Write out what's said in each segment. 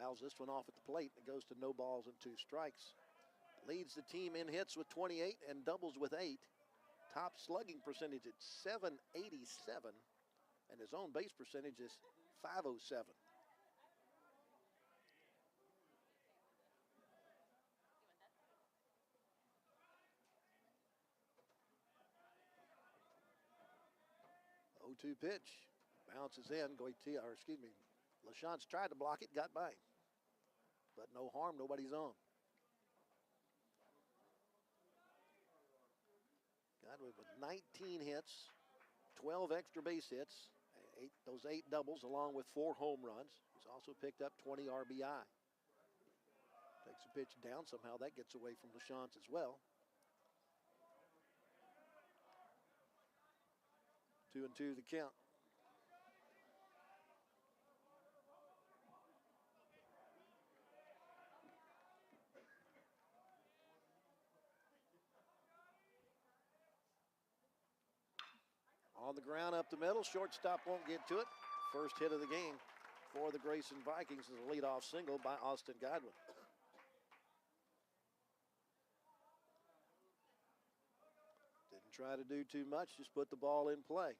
Fouls this one off at the plate. It goes to no balls and 2 strikes. Leads the team in hits with 28 and doubles with 8. Top slugging percentage at .787. And his own base percentage is .507. Oh, 2 pitch. Bounces in. LaChance tried to block it, got by him. But no harm, nobody's on. Godwin with 19 hits, 12 extra base hits, those 8 doubles along with 4 home runs. He's also picked up 20 RBI. Takes a pitch down. Somehow that gets away from LaChance as well. 2-2 the count. On the ground up the middle, shortstop won't get to it. First hit of the game for the Grayson Vikings is a leadoff single by Austin Godwin. Didn't try to do too much, just put the ball in play.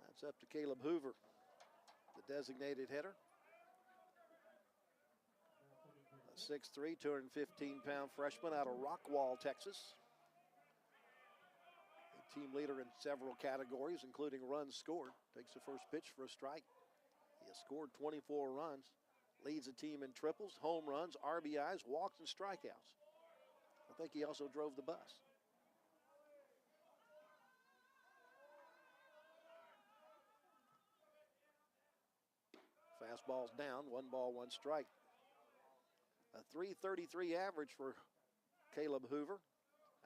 That's up to Caleb Hoover, the designated hitter. A 6'3", 215-pound freshman out of Rockwall, Texas. A team leader in several categories, including runs scored. Takes the first pitch for a strike. He has scored 24 runs. Leads the team in triples, home runs, RBIs, walks, and strikeouts. I think he also drove the bus. Fastball's down, 1 ball, 1 strike. A .333 average for Caleb Hoover.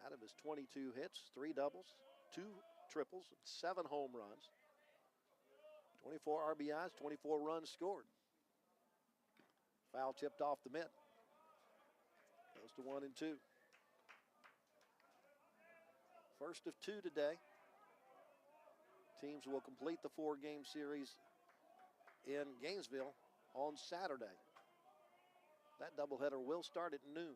Out of his 22 hits, 3 doubles, 2 triples, 7 home runs. 24 RBIs, 24 runs scored. Foul tipped off the mitt. Goes to 1-2. First of 2 today. Teams will complete the 4-game series in Gainesville on Saturday. That doubleheader will start at noon.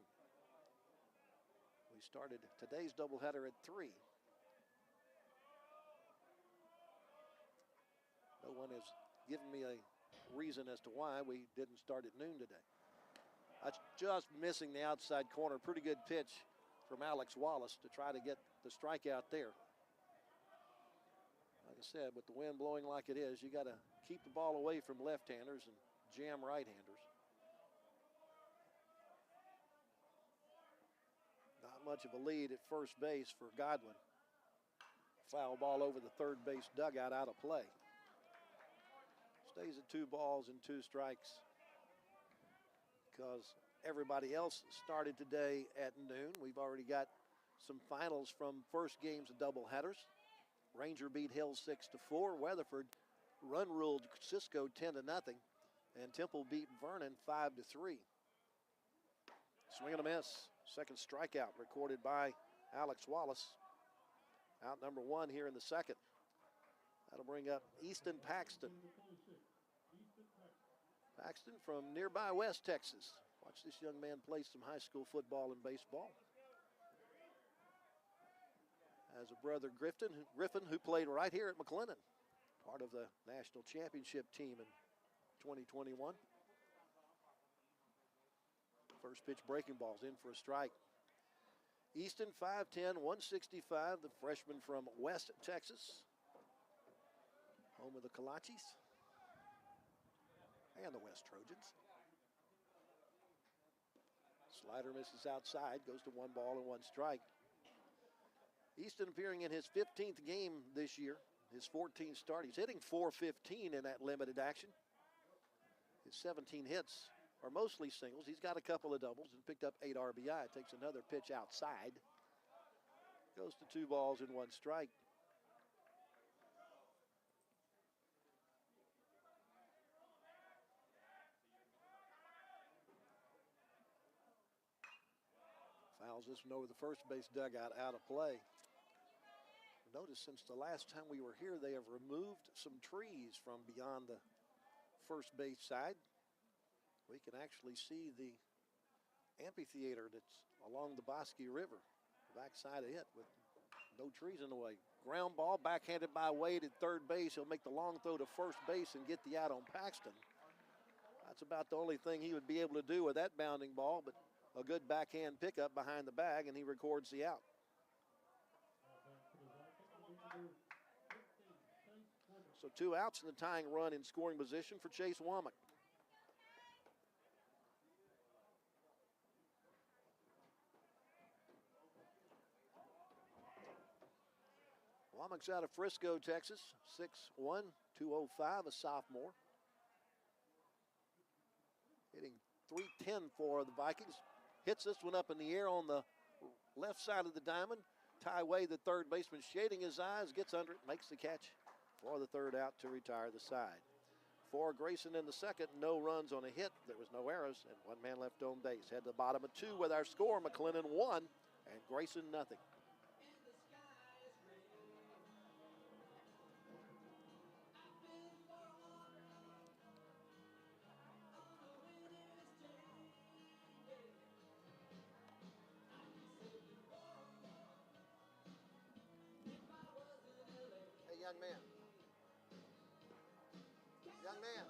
We started today's doubleheader at 3. No one has given me a reason as to why we didn't start at noon today. That's just missing the outside corner. Pretty good pitch from Alex Wallace to try to get the strikeout there. Like I said, with the wind blowing like it is, you got to keep the ball away from left-handers and jam right-handers. Not much of a lead at first base for Godwin. Foul ball over the third base dugout, out of play. Stays at 2 balls and 2 strikes because everybody else started today at noon. We've already got some finals from first games of doubleheaders. Ranger beat Hill 6-4. Weatherford run-ruled Cisco 10-0. And Temple beat Vernon 5-3. Swing and a miss. Second strikeout recorded by Alex Wallace. Out number 1 here in the second. That'll bring up Easton Paxton. Paxton from nearby West Texas. Watch this young man play some high school football and baseball. Has a brother, Griffin, who played right here at McLennan. Part of the national championship team in 2021. First pitch breaking ball's in for a strike. Easton 5'10", 165, the freshman from West Texas. Home of the Kalachis and the West Trojans. Slider misses outside, goes to 1 ball and 1 strike. Easton appearing in his 15th game this year, his 14th start. He's hitting .415 in that limited action. His 17 hits are mostly singles. He's got a couple of doubles and picked up 8 RBI. Takes another pitch outside. Goes to 2 balls and 1 strike. Fouls this one over the first base dugout, out of play. Notice since the last time we were here, they have removed some trees from beyond the first base side. We can actually see the amphitheater that's along the Bosque River, backside of it with no trees in the way. Ground ball backhanded by Wade at third base. He'll make the long throw to first base and get the out on Paxton. That's about the only thing he would be able to do with that bounding ball, but a good backhand pickup behind the bag, and he records the out. So 2 outs in the tying run in scoring position for Chase Womack. Womack's out of Frisco, Texas, 6'1", 205, a sophomore. Hitting .310 for the Vikings. Hits this one up in the air on the left side of the diamond. Ty Wade, the third baseman, shading his eyes, gets under it, makes the catch for the third out to retire the side. For Grayson in the second, no runs on a hit. There was no errors, and 1 man left on base. Head to the bottom of 2 with our score. McLennan 1 and Grayson nothing. Young man. Young man.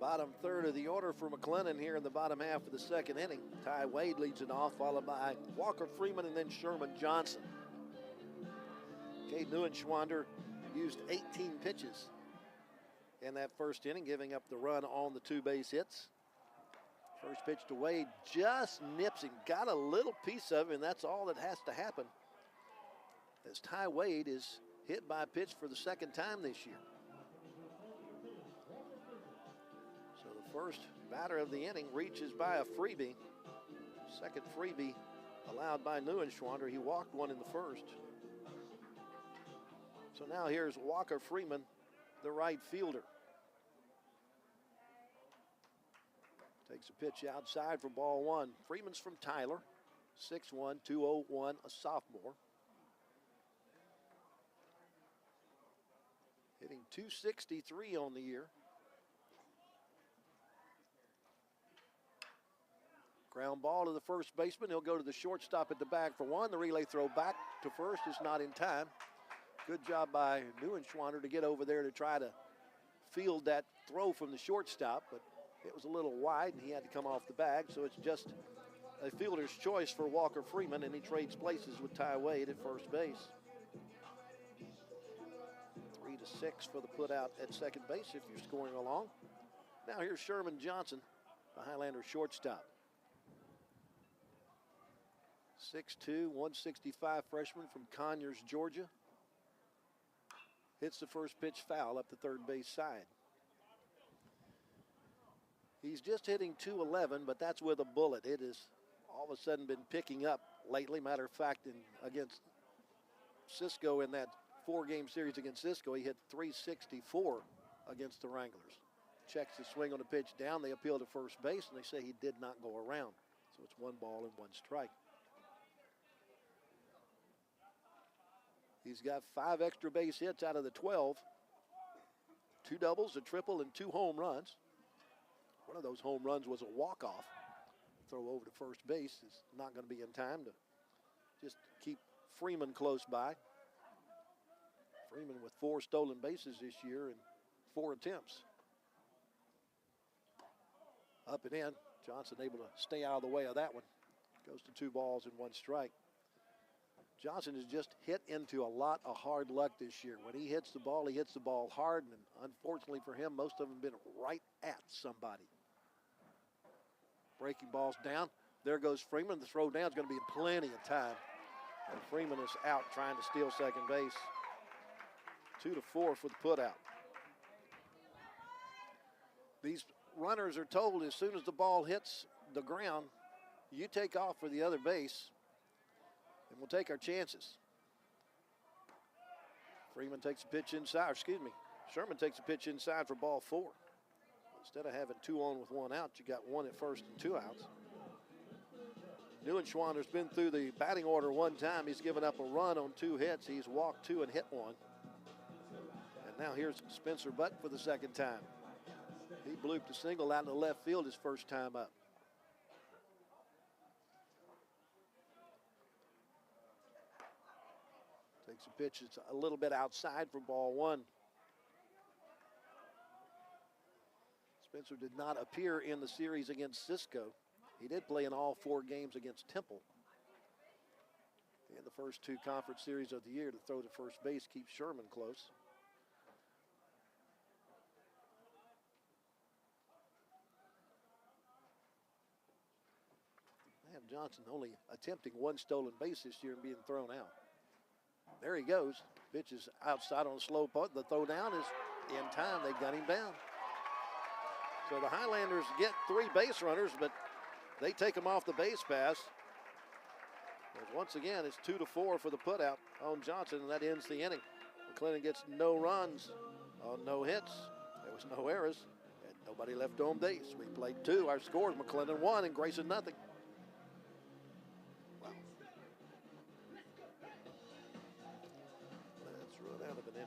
Bottom third of the order for McLennan here in the bottom half of the second inning. Ty Wade leads it off, followed by Walker Freeman and then Sherman Johnson. Cade Neuenschwander used 18 pitches in that first inning, giving up the run on the 2 base hits. First pitch to Wade just nips him, got a little piece of him, and that's all that has to happen, as Ty Wade is hit by a pitch for the second time this year. So the first batter of the inning reaches by a freebie. Second freebie allowed by Neuenschwander. He walked one in the first. So now here's Walker Freeman, the right fielder. Takes a pitch outside for ball 1. Freeman's from Tyler, 6'1", 201, a sophomore. Hitting .263 on the year. Ground ball to the first baseman. He'll go to the shortstop at the bag for 1. The relay throw back to first is not in time. Good job by Neuenschwander to get over there to try to field that throw from the shortstop, but it was a little wide and he had to come off the bag, so it's just a fielder's choice for Walker Freeman, and he trades places with Ty Wade at first base. 3-6 for the put out at second base if you're scoring along. Now here's Sherman Johnson, the Highlander shortstop. 6'2", 165 freshman from Conyers, Georgia. Hits the first pitch foul up the third base side. He's just hitting .211, but that's with a bullet. It has all of a sudden been picking up lately. Matter of fact, against Cisco in that 4-game series against Cisco, he hit .364 against the Wranglers. Checks the swing on the pitch down. They appeal to first base, and they say he did not go around. So it's 1 ball and 1 strike. He's got 5 extra base hits out of the 12. 2 doubles, a triple, and 2 home runs. One of those home runs was a walk-off. Throw over to first base is not going to be in time to just keep Freeman close by. Freeman with 4 stolen bases this year in 4 attempts. Up and in. Johnson able to stay out of the way of that one. Goes to 2 balls and 1 strike. Johnson has just hit into a lot of hard luck this year. When he hits the ball hard, and unfortunately for him, most of them have been right at somebody. Breaking balls down. There goes Freeman. The throw down is going to be in plenty of time. And Freeman is out trying to steal second base. 2-4 for the putout. These runners are told as soon as the ball hits the ground, you take off for the other base, and we'll take our chances. Freeman takes a pitch inside, Sherman takes a pitch inside for ball 4. Instead of having 2 on with 1 out, you got 1 at first and 2 outs. Neuenschwander's been through the batting order 1 time. He's given up a run on 2 hits. He's walked 2 and hit 1. And now here's Spencer Butt for the 2nd time. He blooped a single out in the left field his first time up. Takes a pitch. It's a little bit outside for ball 1. Spencer did not appear in the series against Cisco. He did play in all 4 games against Temple. In the first 2 conference series of the year to throw to first base, keep Sherman close. Johnson only attempting 1 stolen base this year and being thrown out. There he goes. Pitch is outside on a slow putt. The throw down is in time. They got him down. So the Highlanders get 3 base runners, but they take them off the base pass. But once again, it's 2-4 for the putout on Johnson, and that ends the inning. McLennan gets no runs on no hits. There was no errors, and nobody left on base. We played 2. Our scores: McLennan 1 and Grayson nothing. Wow. Let's run out of an inning.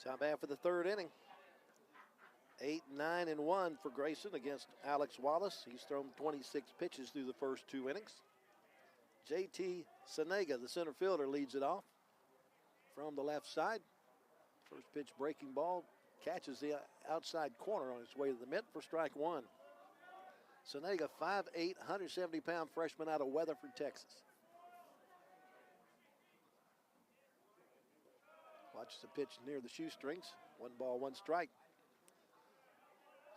Top half of the 3rd inning. 8, 9, and 1 for Grayson against Alex Wallace. He's thrown 26 pitches through the first 2 innings. JT Senega, the center fielder, leads it off from the left side. First pitch breaking ball, catches the outside corner on its way to the mitt for strike 1. Senega, 5'8", 170-pound freshman out of Weatherford, Texas. Watches the pitch near the shoestrings. 1 ball, 1 strike.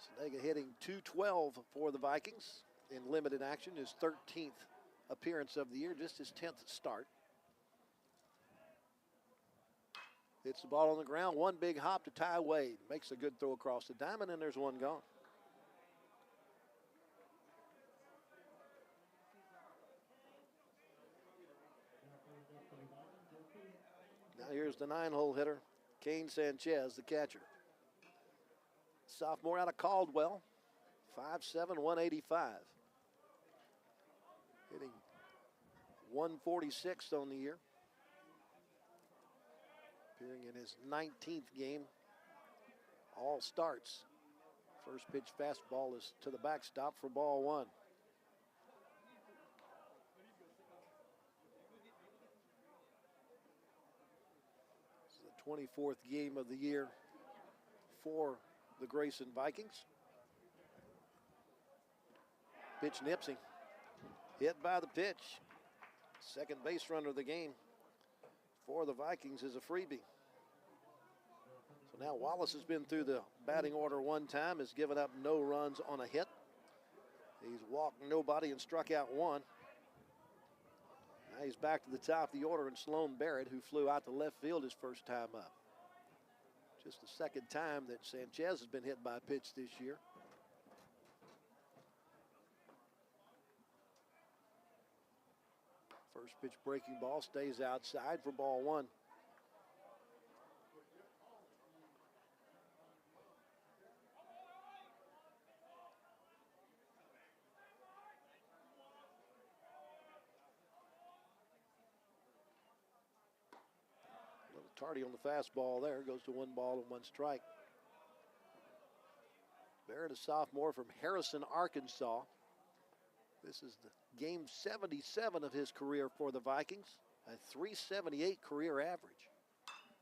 Senega hitting .212 for the Vikings in limited action. His 13th appearance of the year, just his 10th start. Hits the ball on the ground. 1 big hop to Ty Wade. Makes a good throw across the diamond, and there's 1 gone. Now here's the 9-hole hitter, Kane Sanchez, the catcher. Sophomore out of Caldwell, 5'7", 185. Hitting 146 on the year. Appearing in his 19th game. All starts. First pitch fastball is to the backstop for ball one. This is the 24th game of the year for the Grayson Vikings. Pitch nips him. Hit by the pitch. Second base runner of the game for the Vikings is a freebie. So now Wallace has been through the batting order one time, has given up no runs on a hit. He's walked nobody and struck out one. Now he's back to the top of the order, and Sloan Barrett, who flew out to left field his first time up. Just the second time that Sanchez has been hit by a pitch this year. First pitch breaking ball stays outside for ball one. A little tardy on the fastball there. Goes to 1 ball and 1 strike. Barrett, a sophomore from Harrison, Arkansas. This is the game 77 of his career for the Vikings. A .378 career average.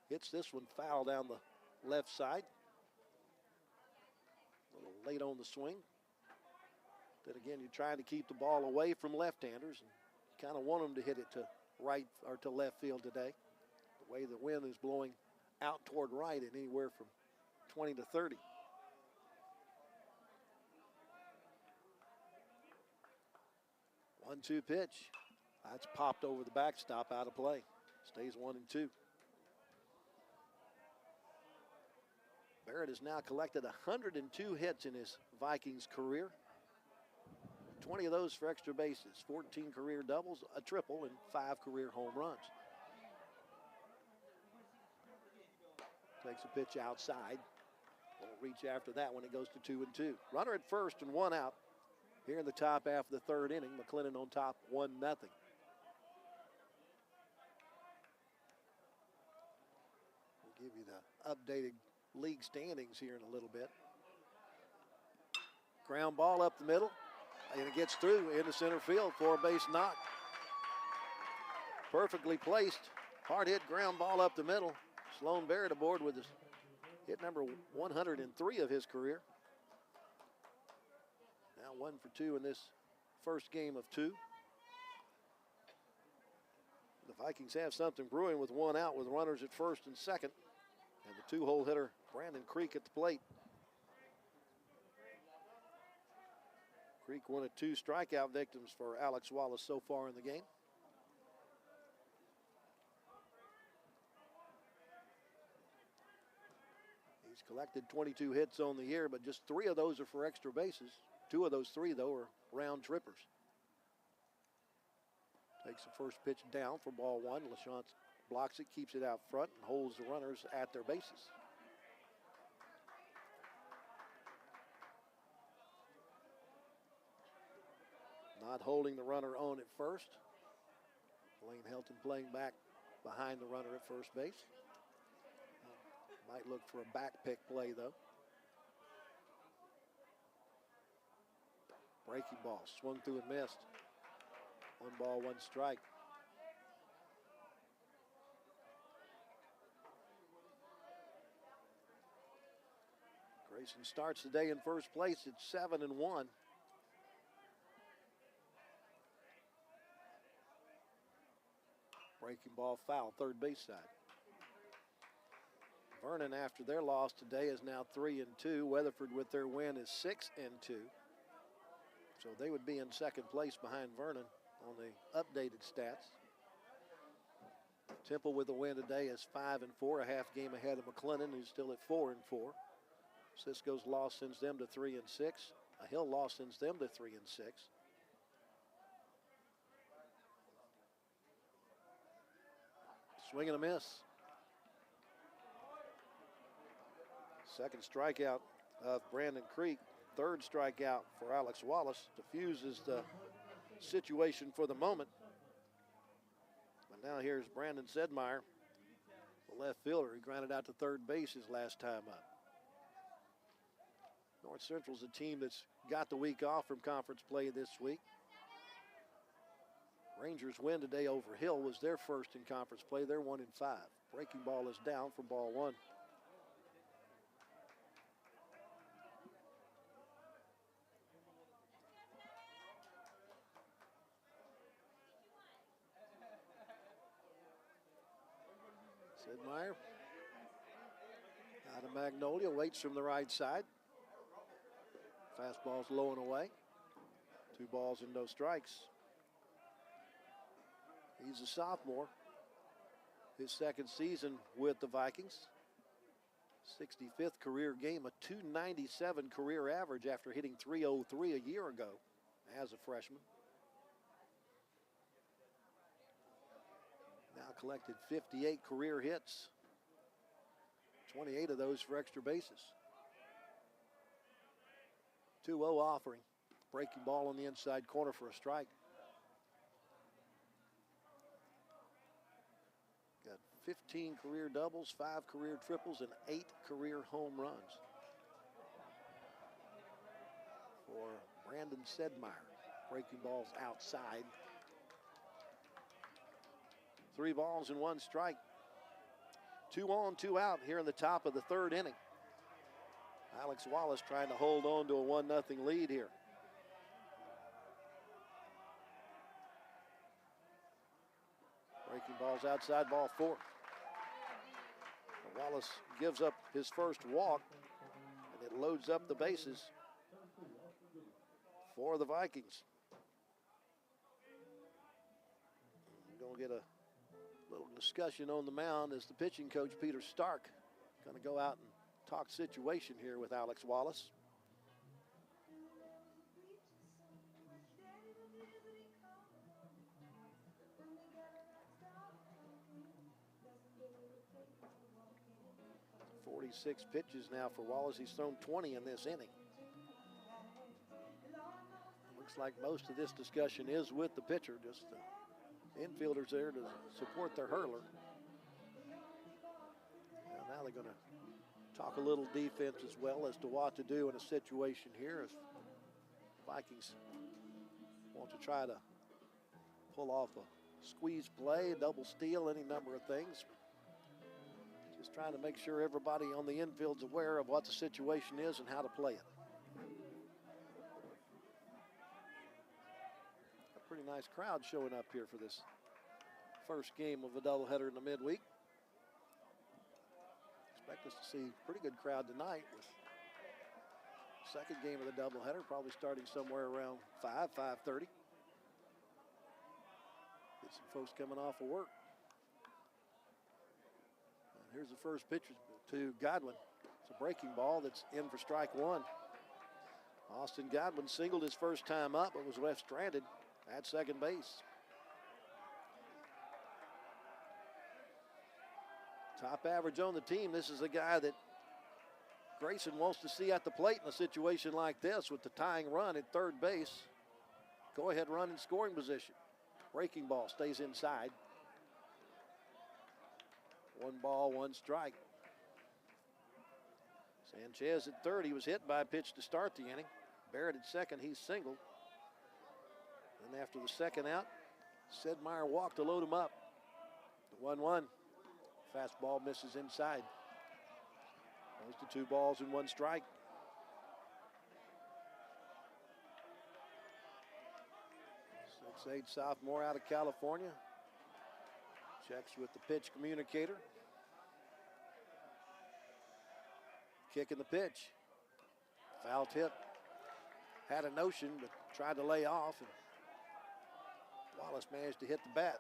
Hits this one foul down the left side. A little late on the swing. Then again, you're trying to keep the ball away from left-handers, and you kind of want them to hit it to right or to left field today. The way the wind is blowing out toward right at anywhere from 20 to 30. 1-2 pitch. That's popped over the backstop, out of play. Stays 1-2. Barrett has now collected 102 hits in his Vikings career. 20 of those for extra bases, 14 career doubles, a triple, and 5 career home runs. Takes a pitch outside. Won't reach after that when it goes to 2-2. Runner at first and 1 out. Here in the top half of the third inning, McLennan on top 1-0. We'll give you the updated league standings here in a little bit. Ground ball up the middle, and it gets through into center field for a base knock. Perfectly placed, hard hit ground ball up the middle. Sloan Barrett aboard with his hit number 103 of his career. Now 1 for 2 in this first game of 2. The Vikings have something brewing with 1 out with runners at first and second. And the 2-hole hitter, Brandon Creek, at the plate. Creek, one of 2 strikeout victims for Alex Wallace so far in the game. He's collected 22 hits on the year, but just 3 of those are for extra bases. 2 of those 3, though, are round trippers. Takes the first pitch down for ball 1. LaChance blocks it, keeps it out front, and holds the runners at their bases. Not holding the runner on at first. Blaine Helton playing back behind the runner at first base. Might look for a back pick play, though. Breaking ball, swung through and missed. 1 ball, 1 strike. Grayson starts the day in first place at 7-1. Breaking ball foul, third base side. Vernon, after their loss today, is now 3-2. Weatherford, with their win, is 6-2. So they would be in second place behind Vernon on the updated stats. Temple, with a win today, is 5-4, a half game ahead of McLennan, who's still at 4-4. Cisco's loss sends them to 3-6. A Hill loss sends them to 3-6. Swing and a miss. Second strikeout of Brandon Creek. Third strikeout for Alex Wallace. Diffuses the situation for the moment. And now here's Brandon Sedmeyer, the left fielder. He grounded out to third base his last time up. North Central's a team that's got the week off from conference play this week. Rangers win today over Hill, was their first in conference play. They're 1-5. Breaking ball is down for ball one. Sedmeyer out of Magnolia, waits from the right side. Fastball's low and away. 2 balls and no strikes. He's a sophomore. His second season with the Vikings. 65th career game, a .297 career average after hitting .303 a year ago as a freshman. Now collected 58 career hits. 28 of those for extra bases. 2-0 offering. Breaking ball on the inside corner for a strike. Got 15 career doubles, 5 career triples, and 8 career home runs for Brandon Sedmeyer. Breaking balls outside. 3 balls and 1 strike. 2 on, 2 out here in the top of the third inning. Alex Wallace trying to hold on to a 1-0 lead here. Breaking balls outside, ball 4. Wallace gives up his first walk, and it loads up the bases for the Vikings. We're going to get a little discussion on the mound as the pitching coach, Peter Stark, going to go out and talk situation here with Alex Wallace. .46 pitches now for Wallace. He's thrown 20 in this inning. Looks like most of this discussion is with the pitcher, just the infielders there to support their hurler. And now they're going to talk a little defense as well as to what to do in a situation here as Vikings want to try to pull off a squeeze play, a double steal, any number of things. Just trying to make sure everybody on the infield's aware of what the situation is and how to play it. A pretty nice crowd showing up here for this first game of a doubleheader in the midweek. Expect us to see a pretty good crowd tonight with second game of the doubleheader, probably starting somewhere around 5:30. Get some folks coming off of work. Here's the first pitch to Godwin. It's a breaking ball that's in for strike 1. Austin Godwin singled his first time up, but was left stranded at second base. Top average on the team. This is a guy that Grayson wants to see at the plate in a situation like this with the tying run at third base. Go ahead run in scoring position. Breaking ball stays inside. 1 ball, 1 strike. Sanchez at third. He was hit by a pitch to start the inning. Barrett at second. He's singled. Then after the second out, Sedmeyer walked to load him up. The 1-1. Fastball misses inside. Goes to 2 balls and 1 strike. 6'8" sophomore out of California. Checks with the pitch communicator. Kicking the pitch. Foul tip. Had a notion, but tried to lay off, and Wallace managed to hit the bat.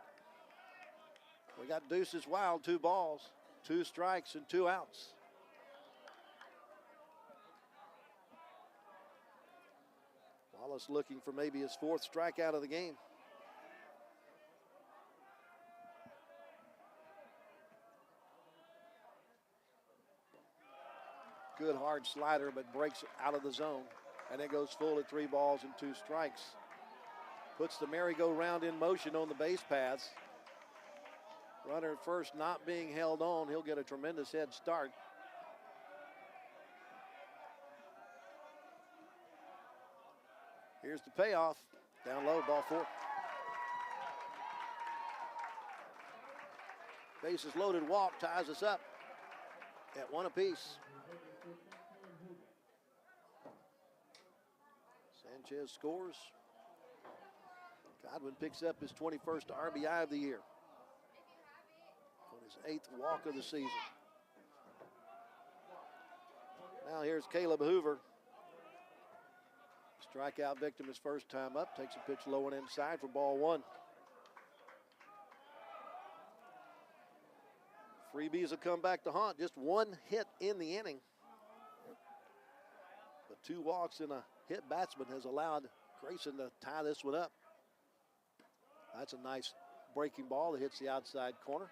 We got deuces wild, 2 balls, 2 strikes, and 2 outs. Wallace looking for maybe his 4th strikeout of the game. Good hard slider, but breaks out of the zone. And it goes full at 3 balls and 2 strikes. Puts the merry-go-round in motion on the base paths. Runner at first not being held on. He'll get a tremendous head start. Here's the payoff. Down low, ball 4. Bases loaded walk ties us up at 1 apiece. Sanchez scores. Godwin picks up his 21st RBI of the year on his 8th walk of the season. Now here's Caleb Hoover. Strikeout victim his first time up. Takes a pitch low and inside for ball 1. Freebies will come back to haunt. Just 1 hit in the inning. But 2 walks and a hit batsman has allowed Grayson to tie this one up. That's a nice breaking ball that hits the outside corner.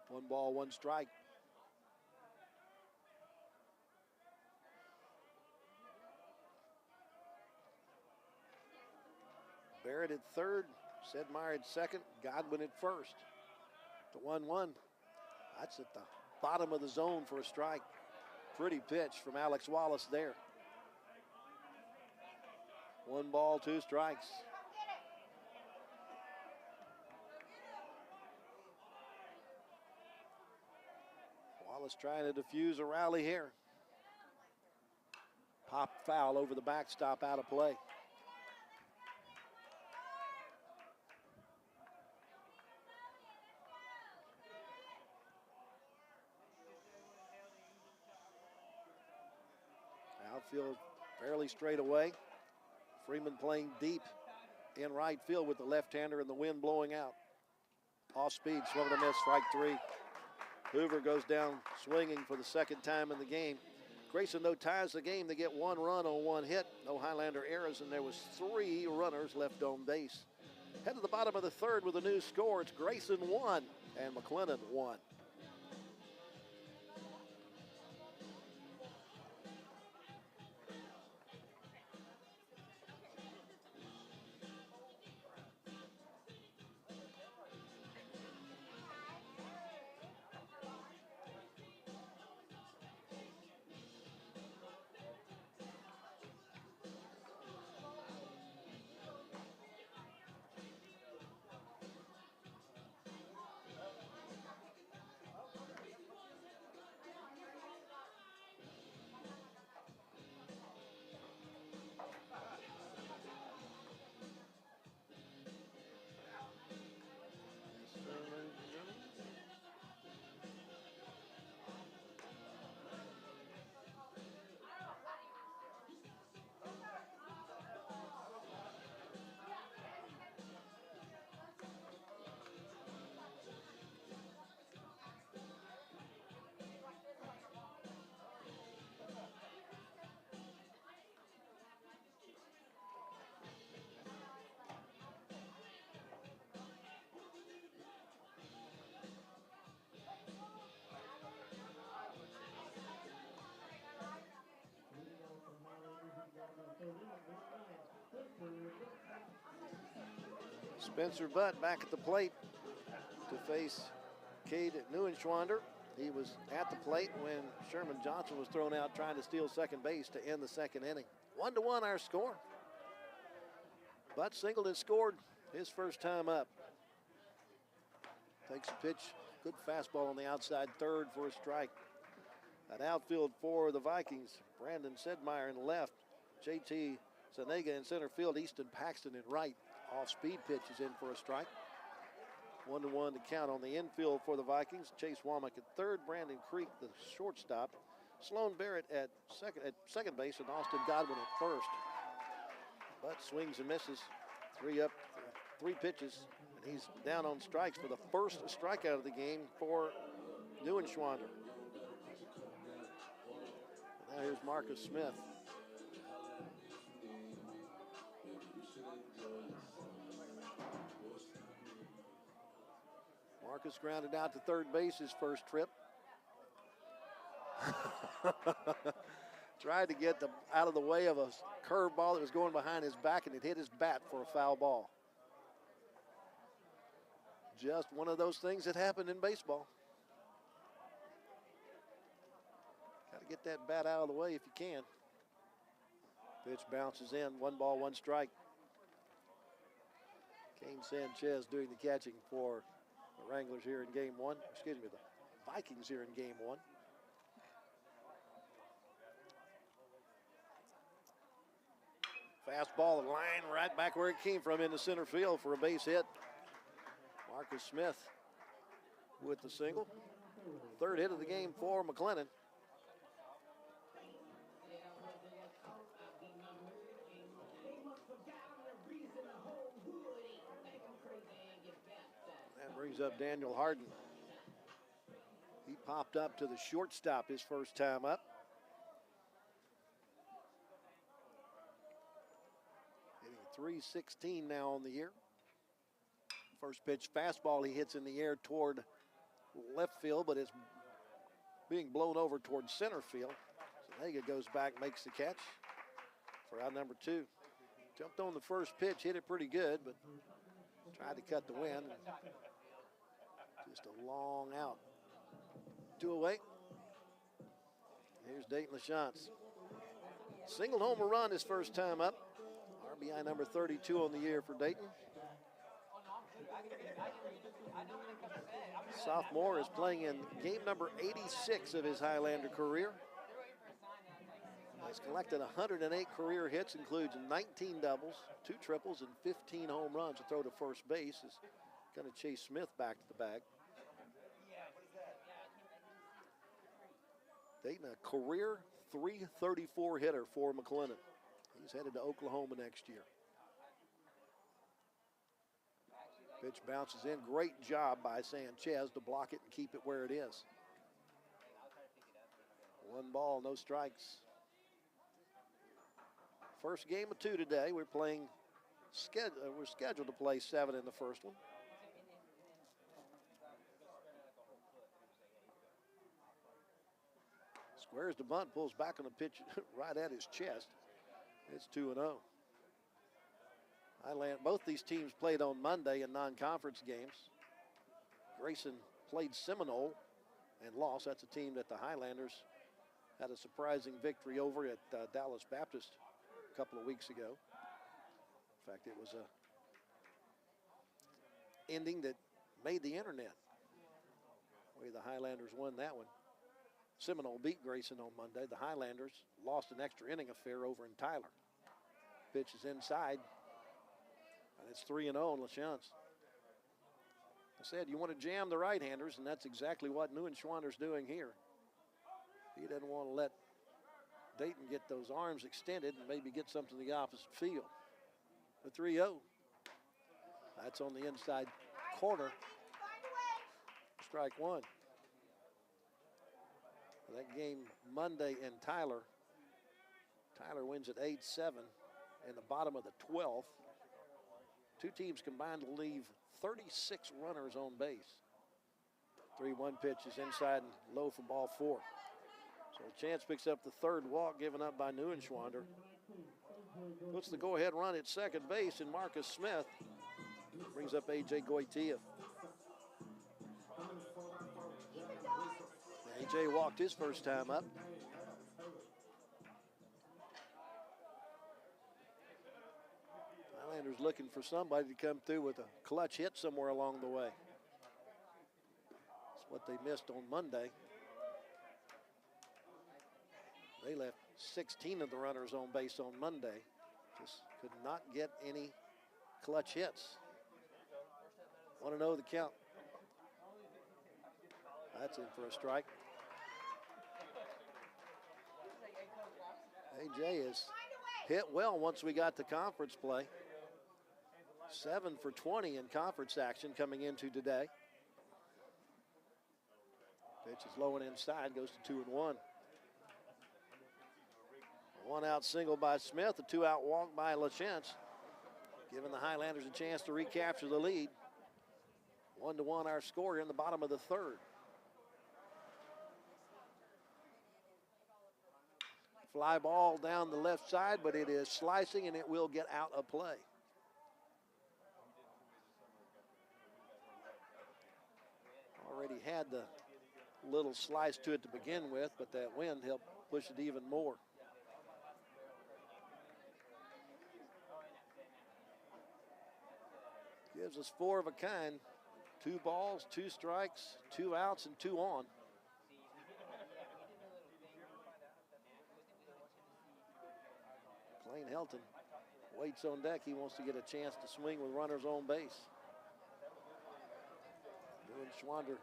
1 ball, 1 strike. Barrett at third, Sedmeyer at second, Godwin at first. The 1-1. That's at the bottom of the zone for a strike. Pretty pitch from Alex Wallace there. 1 ball, 2 strikes. Wallace trying to defuse a rally here. Pop foul over the backstop, out of play. Outfield fairly straight away. Freeman playing deep in right field with the left-hander and the wind blowing out. Off speed, swung and a miss, strike 3. Hoover goes down swinging for the 2nd time in the game. Grayson, though, ties the game. They get 1 run on 1 hit. No Highlander errors, and there was 3 runners left on base. Head to the bottom of the 3rd with a new score. It's Grayson 1 and McLennan 1. Spencer Butt back at the plate to face Cade Neuenschwander. He was at the plate when Sherman Johnson was thrown out trying to steal second base to end the 2nd inning. 1-1 our score. Butt singled and scored his first time up. Takes a pitch, good fastball on the outside 3rd for a strike. An outfield for the Vikings. Brandon Sedmeyer in left. JT Zanega in center field. Easton Paxton in right. Off-speed pitch is in for a strike. 1-1 to count on the infield for the Vikings. Chase Womack at third. Brandon Creek, the shortstop. Sloan Barrett at second base, and Austin Godwin at first. But swings and misses. 3 up, 3 pitches, and he's down on strikes for the first strikeout of the game for Neuenschwander. Now here's Marcus Smith. Marcus grounded out to third base his first trip. Tried to get out of the way of a curveball that was going behind his back, and it hit his bat for a foul ball. Just one of those things that happen in baseball. Got to get that bat out of the way if you can. Pitch bounces in, 1 ball, 1 strike. Kane Sanchez doing the catching for the Wranglers here in game 1. Excuse me, the Vikings here in game 1. Fastball line right back where it came from into center field for a base hit. Marcus Smith with the single. 3rd hit of the game for McLennan. That brings up Daniel Harden. He popped up to the shortstop his first time up. Hitting .316 now on the year. First pitch fastball he hits in the air toward left field, but it's being blown over toward center field. Zanega goes back, makes the catch for out number 2. Jumped on the first pitch, hit it pretty good, but tried to cut the wind. Just a long out. 2 away. Here's Dayton LaChance. Single homer run his first time up. RBI number 32 on the year for Dayton. Sophomore is playing in game number 86 of his Highlander career. He's collected 108 career hits, includes 19 doubles, 2 triples, and 15 home runs to throw to first base. Is going to chase Smith back to the bag. Dayton, a career .334 hitter for McLennan. He's headed to Oklahoma next year. Pitch bounces in. Great job by Sanchez to block it and keep it where it is. 1 ball, no strikes. First game of 2 today. We're scheduled to play 7 in the first one. Squares the bunt, pulls back on the pitch right at his chest. It's 2-0. Both these teams played on Monday in non-conference games. Grayson played Seminole and lost. That's a team that the Highlanders had a surprising victory over at Dallas Baptist a couple of weeks ago. In fact, it was a ending that made the internet. The way the Highlanders won that one. Seminole beat Grayson on Monday. The Highlanders lost an extra inning affair over in Tyler. Pitch is inside. And it's 3-0 on LaChance. I said you want to jam the right-handers, and that's exactly what Neuenschwander's doing here. He doesn't want to let Dayton get those arms extended and maybe get something to the opposite field. The 3-0. That's on the inside corner. Strike 1. That game Monday in Tyler. Tyler wins at 8-7 in the bottom of the 12th. 2 teams combined to leave 36 runners on base. 3-1 pitch is inside and low for ball 4. So Chance picks up the 3rd walk given up by Neuenschwander. Puts the go-ahead run at second base, and Marcus Smith brings up A.J. Goitia. A.J. walked his first time up. Highlanders looking for somebody to come through with a clutch hit somewhere along the way. That's what they missed on Monday. They left 16 of the runners on base on Monday. Just could not get any clutch hits. 1-0 the count. That's in for a strike. AJ has hit well once we got to conference play. 7 for 20 in conference action coming into today. Pitch is low and inside, goes to 2-1. 1-out single by Smith, a 2-out walk by LaChance, giving the Highlanders a chance to recapture the lead. 1-1 our score here in the bottom of the 3rd. Fly ball down the left side, but it is slicing and it will get out of play. he had the little slice to it to begin with, but that wind helped push it even more. Gives us 4 of a kind. 2 balls, 2 strikes, 2 outs, and 2 on. McLean Helton waits on deck. He wants to get a chance to swing with runners on base. Schwander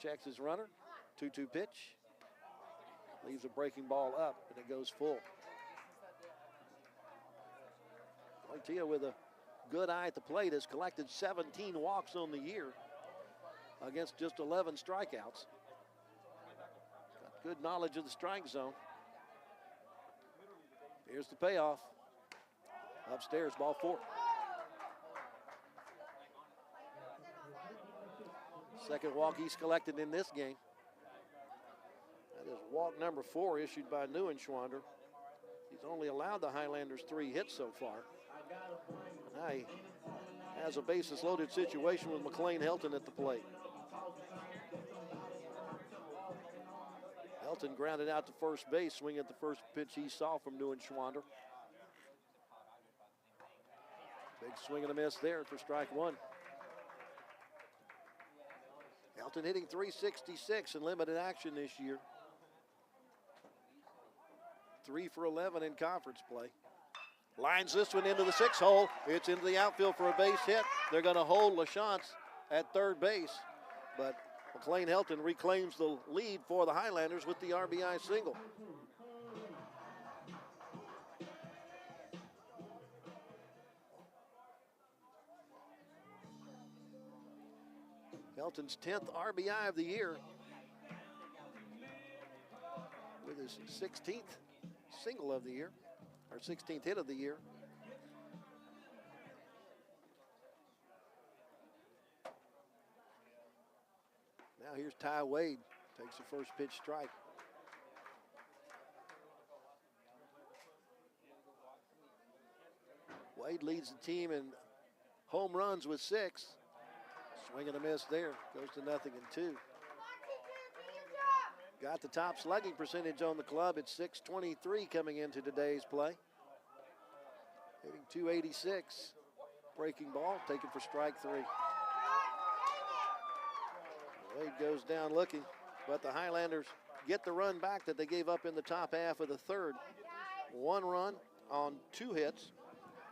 checks his runner. 2-2 pitch. Leaves a breaking ball up, and it goes full. Garcia with a good eye at the plate has collected 17 walks on the year against just 11 strikeouts. Got good knowledge of the strike zone. Here's the payoff. Upstairs, ball 4. Second walk he's collected in this game. That is walk number 4 issued by Neuenschwander. He's only allowed the Highlanders 3 hits so far. Now he has a bases loaded situation with McLean Helton at the plate. Helton grounded out to first base, swinging at the first pitch he saw from Neuenschwander. Big swing and a miss there for strike 1. Helton hitting .366 in limited action this year. 3 for 11 in conference play. Lines this one into the 6 hole. It's into the outfield for a base hit. They're going to hold LaChance at third base, but McLean Helton reclaims the lead for the Highlanders with the RBI single. Helton's 10th RBI of the year with his 16th single of the year, or 16th hit of the year. Now here's Ty Wade, takes the first pitch strike. Wade leads the team in home runs with 6. Swing and a miss there, goes to 0-2. Got the top slugging percentage on the club at .623 coming into today's play. Hitting .286. Breaking ball, taken for strike 3. Wade goes down looking, but the Highlanders get the run back that they gave up in the top half of the third. 1 run on 2 hits.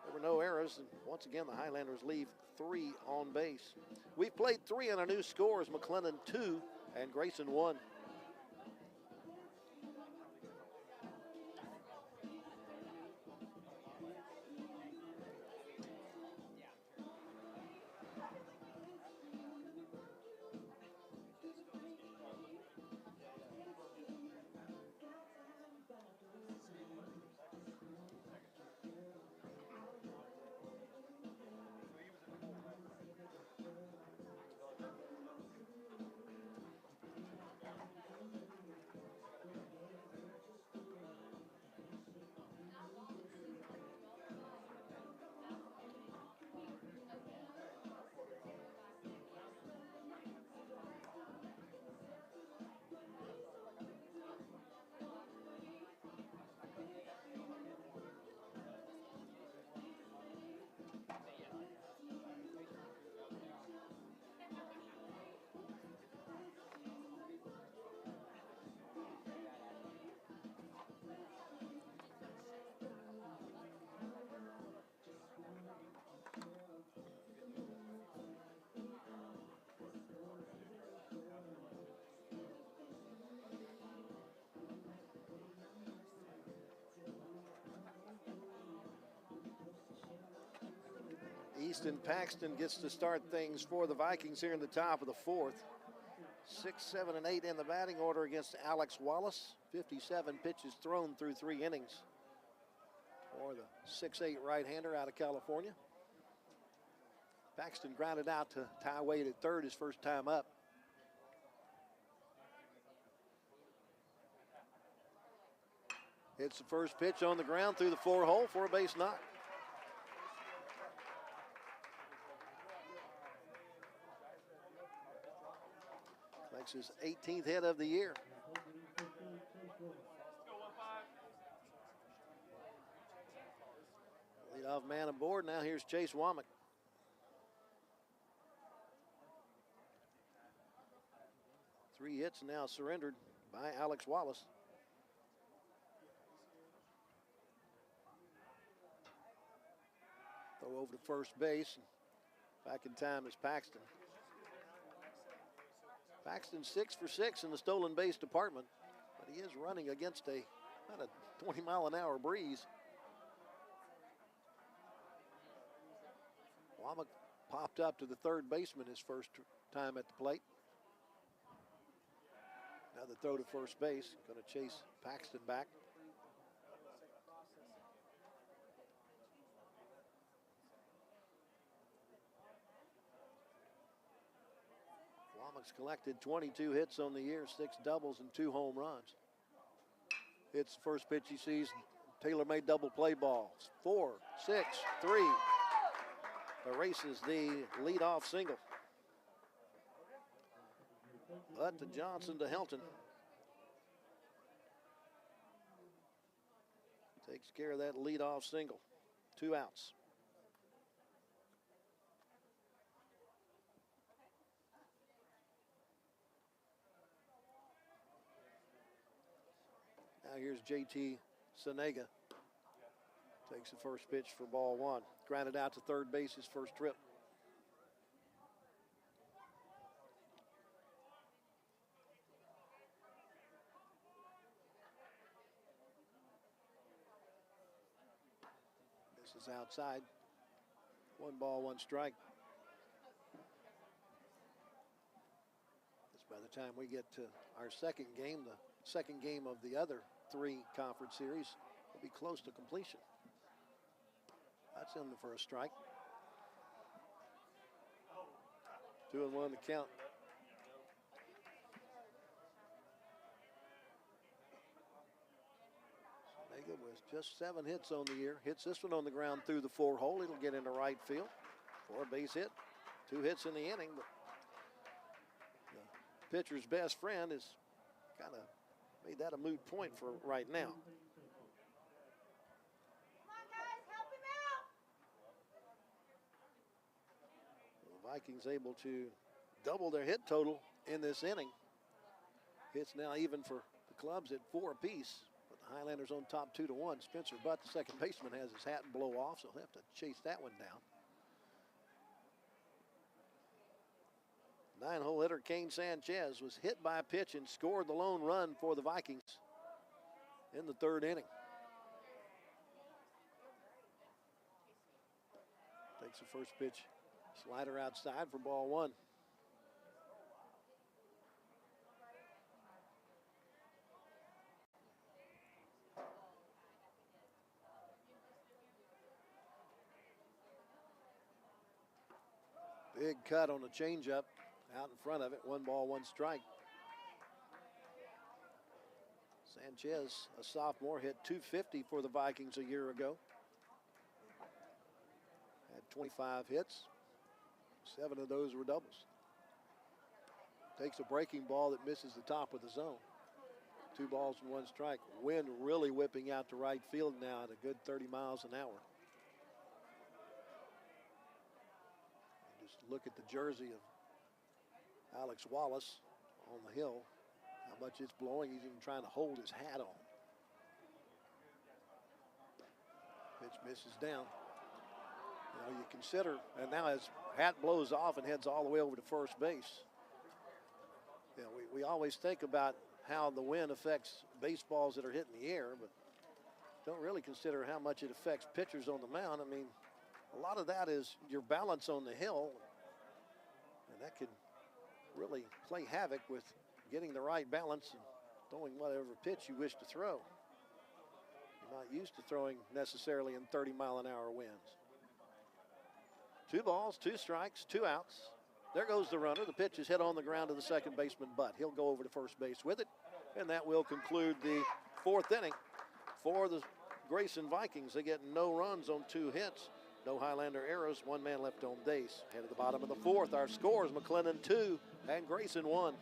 There were no errors, and once again the Highlanders leave 3 on base. We've played 3 on our new scores, McLennan 2 and Grayson 1. Easton Paxton gets to start things for the Vikings here in the top of the 4th. 6, 7, and 8 in the batting order against Alex Wallace. 57 pitches thrown through 3 innings for the 6'8" right-hander out of California. Paxton grounded out to Ty Wade at third his first time up. Hits the first pitch on the ground through the 4 hole for a base knock. Makes his 18th hit of the year. Leadoff man aboard. Now here's Chase Womack. Three hits now surrendered by Alex Wallace. Throw over to first base. Back in time is Paxton. Paxton 6 for 6 in the stolen base department, but he is running against about a 20-mile-an-hour breeze. Womack popped up to the third baseman his first time at the plate. Now the throw to first base, going to chase Paxton back. Womack's collected 22 hits on the year, 6 doubles and 2 home runs. It's the first pitch he sees. Tailor-made double play ball. 4, 6, 3. Erases the leadoff single. But to Johnson to Helton. Takes care of that leadoff single. 2 outs. Now here's JT Senega. Takes the first pitch for ball 1. Grounded out to third base his first trip. This is outside. 1 ball, 1 strike. This, by the time we get to our second game, the second game of the other 3 conference series, will be close to completion. That's in for a strike. 2-1 to count. Senega with just 7 hits on the year. Hits this one on the ground through the 4-hole. It'll get into right field for a base hit. 2 hits in the inning, but the pitcher's best friend is kind of made that a moot point for right now. Vikings able to double their hit total in this inning. Hits now even for the clubs at 4 apiece. But the Highlanders on top 2-1. Spencer Butt, the second baseman, has his hat and blow off, so he'll have to chase that one down. 9-hole hitter Kane Sanchez was hit by a pitch and scored the lone run for the Vikings in the 3rd inning. Takes the first pitch. Slider outside for ball 1. Big cut on the changeup out in front of it. 1 ball, 1 strike. Sanchez, a sophomore, hit .250 for the Vikings a year ago. Had 25 hits. 7 of those were doubles. Takes a breaking ball that misses the top of the zone. 2 balls and 1 strike. Wind really whipping out to right field now at a good 30 miles an hour. And just look at the jersey of Alex Wallace on the hill. How much it's blowing. He's even trying to hold his hat on. Pitch misses down. You know, you consider, and now his hat blows off and heads all the way over to first base. You know, we always think about how the wind affects baseballs that are hit in the air, but don't really consider how much it affects pitchers on the mound. I mean, a lot of that is your balance on the hill, and that can really play havoc with getting the right balance and throwing whatever pitch you wish to throw. You're not used to throwing necessarily in 30-mile-an-hour winds. 2 balls, 2 strikes, 2 outs. There goes the runner. The pitch is hit on the ground to the second baseman, Butt. He'll go over to first base with it, and that will conclude the 4th inning for the Grayson Vikings. They get no runs on 2 hits, no Highlander errors, 1 man left on base. Head to the bottom of the 4th. Our scores: McLennan 2 and Grayson 1.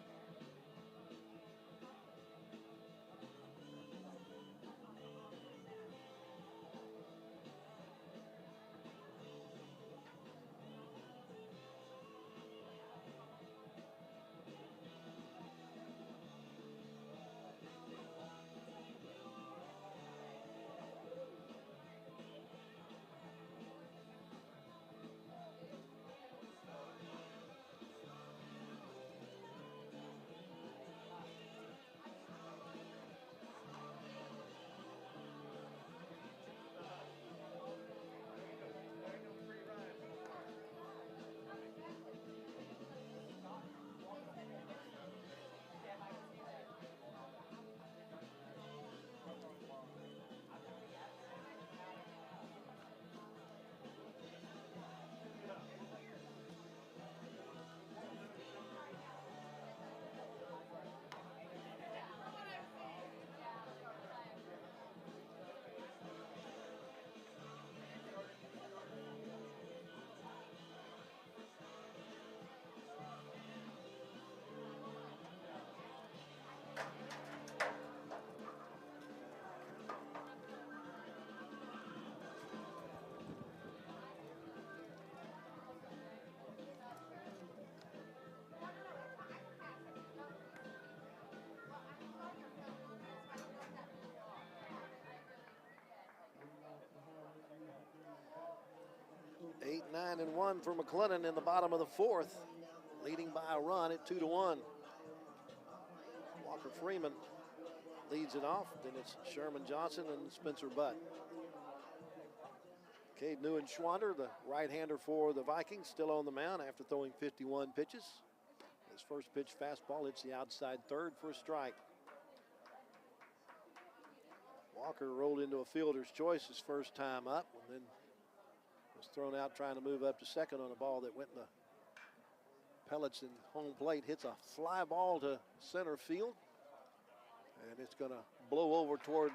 9-1 for McLennan in the bottom of the fourth, leading by a run at 2-1. Walker Freeman leads it off. Then it's Sherman Johnson and Spencer Butt. Cade Neuenschwander, the right-hander for the Vikings, still on the mound after throwing 51 pitches. His first pitch fastball hits the outside third for a strike. Walker rolled into a fielder's choice his first time up, and then was thrown out trying to move up to second on a ball that went in the pellets in home plate. Hits a fly ball to center field, and it's going to blow over toward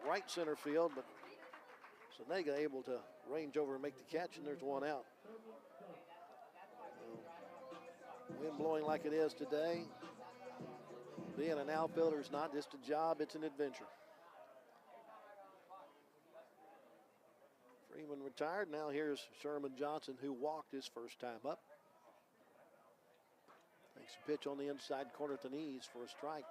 right center field, but Senega able to range over and make the catch, and there's one out. Wind blowing like it is today. Being an outfielder is not just a job, it's an adventure. Freeman retired. Now here's Sherman Johnson, who walked his first time up. Takes a pitch on the inside corner to knees for a strike.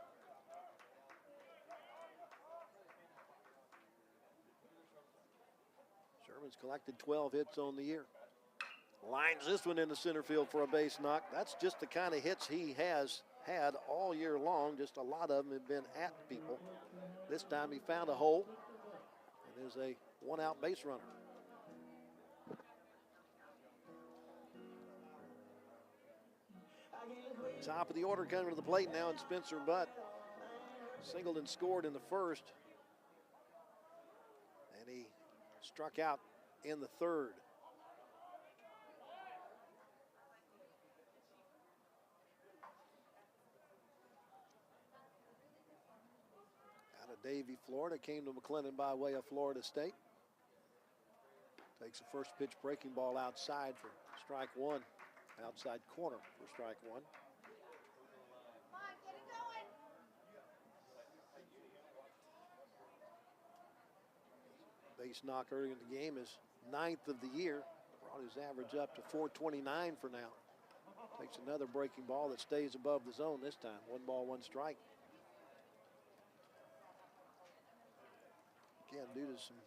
Sherman's collected 12 hits on the year. Lines this one into center field for a base knock. That's just the kind of hits he has had all year long. Just a lot of them have been at people. This time he found a hole, and there's a one-out base runner. Top of the order coming to the plate now, and Spencer Butt singled and scored in the first, and he struck out in the third. Out of Davie, Florida, came to McLennan by way of Florida State. Takes a first pitch breaking ball outside for strike one. Outside corner for strike one. Base knock early in the game is 9th of the year. Brought his average up to 429 for now. Takes another breaking ball that stays above the zone this time. 1-1 strike. Again, due to some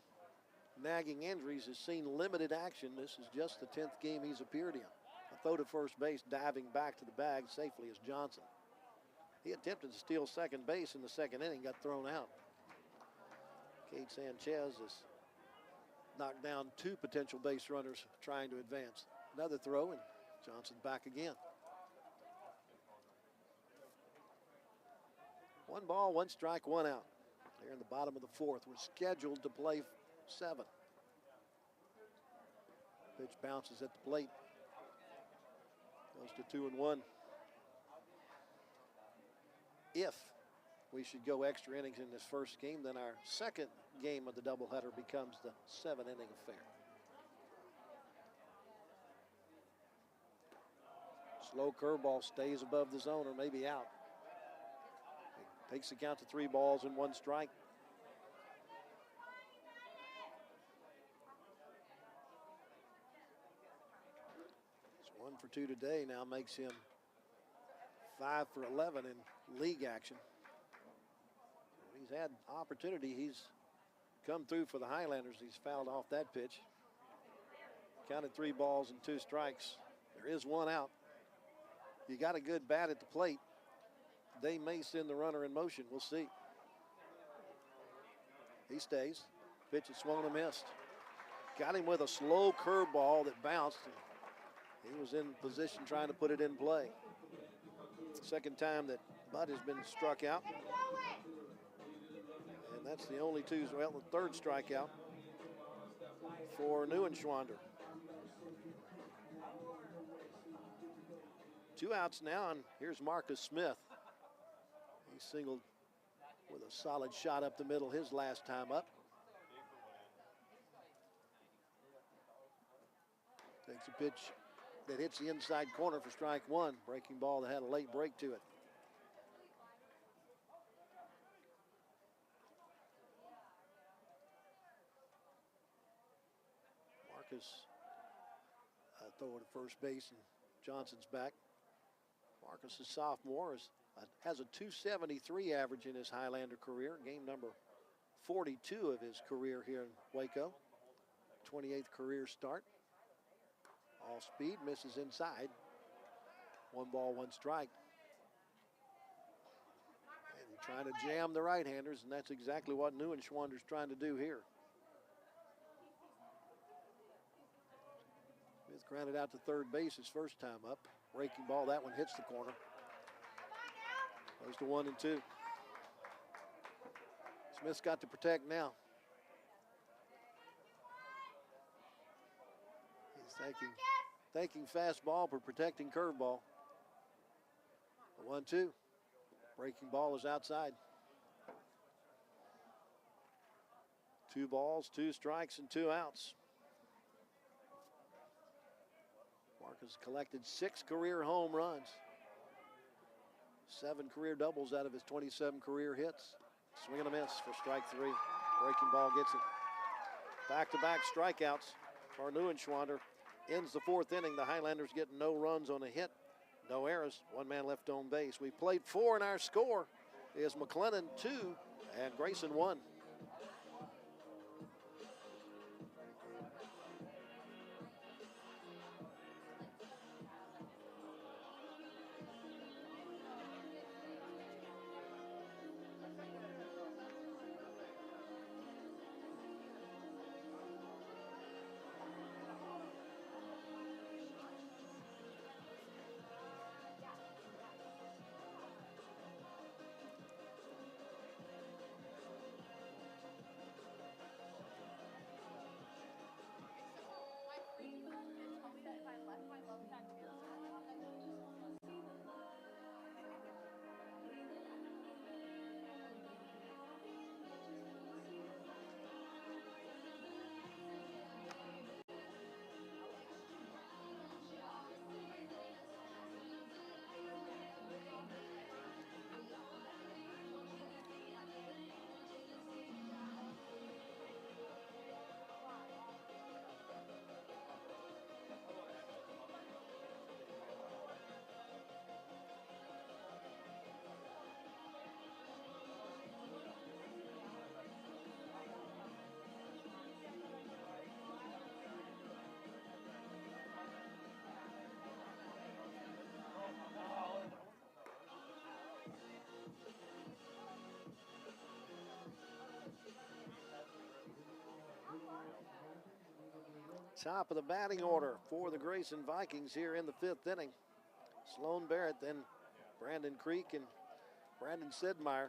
nagging injuries, has seen limited action. This is just the 10th game he's appeared in. A throw to first base, diving back to the bag safely is Johnson. He attempted to steal second base in the second inning, got thrown out. Cade Sanchez has knocked down two potential base runners trying to advance. Another throw, and Johnson back again. 1-1 strike, 1 out. They're in the bottom of the fourth. We're scheduled to play 7. Pitch bounces at the plate. Goes to 2-1. If we should go extra innings in this first game, then our second game of the doubleheader becomes the 7-inning affair. Slow curveball stays above the zone or maybe out. It takes the count to 3 balls and 1 strike. It's 1 for 2 today, now makes him 5 for 11 in league action. He's had opportunity. He's come through for the Highlanders. He's fouled off that pitch. Counted 3 balls and 2 strikes. There is 1 out. You got a good bat at the plate. They may send the runner in motion. We'll see. He stays. Pitch is swung and missed. Got him with a slow curveball that bounced. He was in position trying to put it in play. Second time that Butt has been struck out. And that's the only the third strikeout for Neuenschwander. 2 outs now, and here's Marcus Smith. He singled with a solid shot up the middle his last time up. Takes a pitch that hits the inside corner for strike 1. Breaking ball that had a late break to it. Marcus throw to first base, and Johnson's back. Marcus, a sophomore, has a .273 average in his Highlander career. Game number 42 of his career here in Waco. 28th career start. Off speed, misses inside. 1 ball, 1 strike. And you're trying to jam the right-handers, and that's exactly what Neuenschwander's trying to do here. Smith grounded out to third base his first time up. Breaking ball, that one hits the corner. Goes to 1 and 2. Smith's got to protect now. He's thinking fastball, but protecting curveball. 1-2. Breaking ball is outside. 2 balls, 2 strikes, and 2 outs. Marcus collected 6 career home runs. 7 career doubles out of his 27 career hits. Swing and a miss for strike 3. Breaking ball gets it. Back-to-back strikeouts for Neuenschwander. Ends the 4th inning. The Highlanders get no runs on a hit. No errors. 1 man left on base. We played 4, and our score is McLennan 2 and Grayson 1. Top of the batting order for the Grayson Vikings here in the 5th inning. Sloan Barrett, then Brandon Creek and Brandon Sidmeyer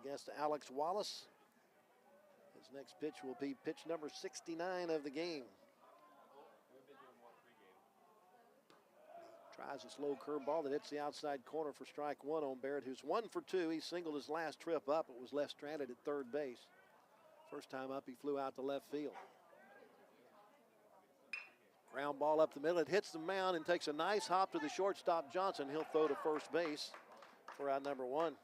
against Alex Wallace. His next pitch will be pitch number 69 of the game. Tries a slow curveball that hits the outside corner for strike 1 on Barrett, who's 1 for 2. He singled his last trip up, but was left stranded at third base. First time up, he flew out to left field. Ground ball up the middle. It hits the mound and takes a nice hop to the shortstop, Johnson. He'll throw to first base for out number 1.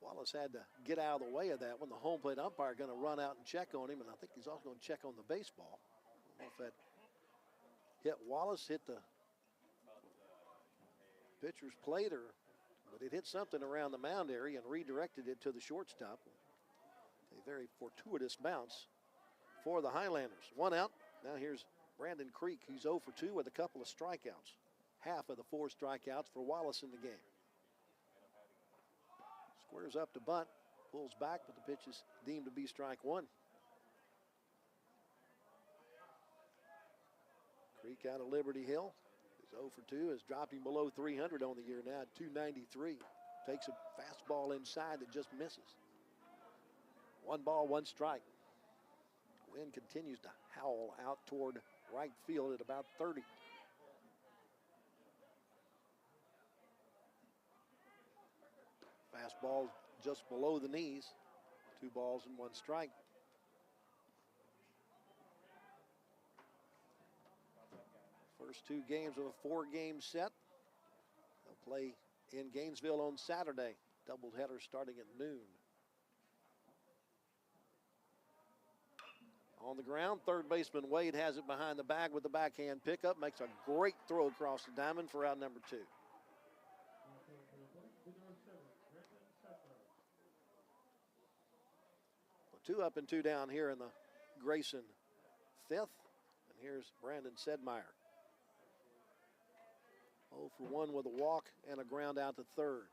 Wallace had to get out of the way of that when the home plate umpire going to run out and check on him, and I think he's also going to check on the baseball. I don't know if that hit Wallace, hit the pitcher's plate, but it hit something around the mound area and redirected it to the shortstop. A very fortuitous bounce for the Highlanders. 1 out. Now here's Brandon Creek. He's 0 for 2 with a couple of strikeouts. Half of the 4 strikeouts for Wallace in the game. Squares up to bunt. Pulls back, but the pitch is deemed to be strike 1. Creek out of Liberty Hill is 0 for 2. Is dropping below 300 on the year now at 293. Takes a fastball inside that just misses. 1 ball, 1 strike. Wind continues to howl out toward right field at about 30. Fastball just below the knees. 2 balls and 1 strike. First 2 games of a 4-game set. They'll play in Gainesville on Saturday. Doubleheader starting at noon. On the ground, third baseman Wade has it behind the bag with the backhand pickup. Makes a great throw across the diamond for out number 2. So 2 up and 2 down here in the Grayson 5th. And here's Brandon Sedmeyer. 0 for 1 with a walk and a ground out to third.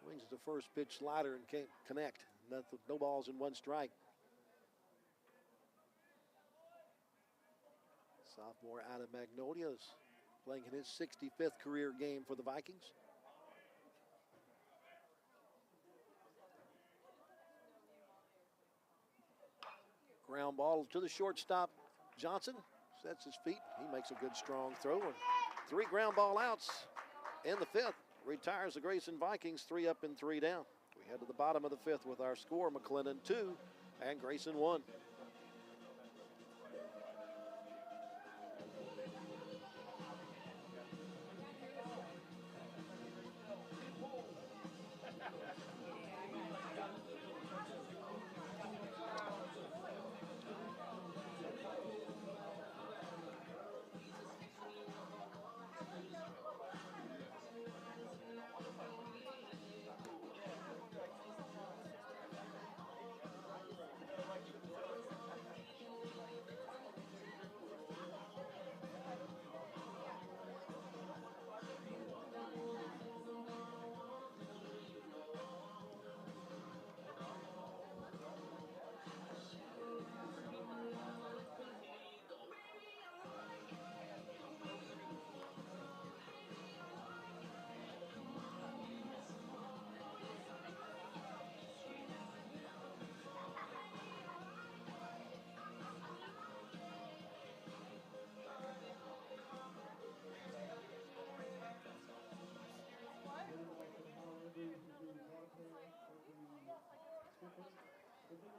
Swings the first pitch slider and can't connect. No balls in 1 strike. Sophomore out of Magnolia is playing in his 65th career game for the Vikings. Ground ball to the shortstop. Johnson sets his feet. He makes a good strong throw. And 3 ground ball outs in the 5th. Retires the Grayson Vikings 3 up and 3 down. We head to the bottom of the 5th with our score: McLennan 2 and Grayson 1.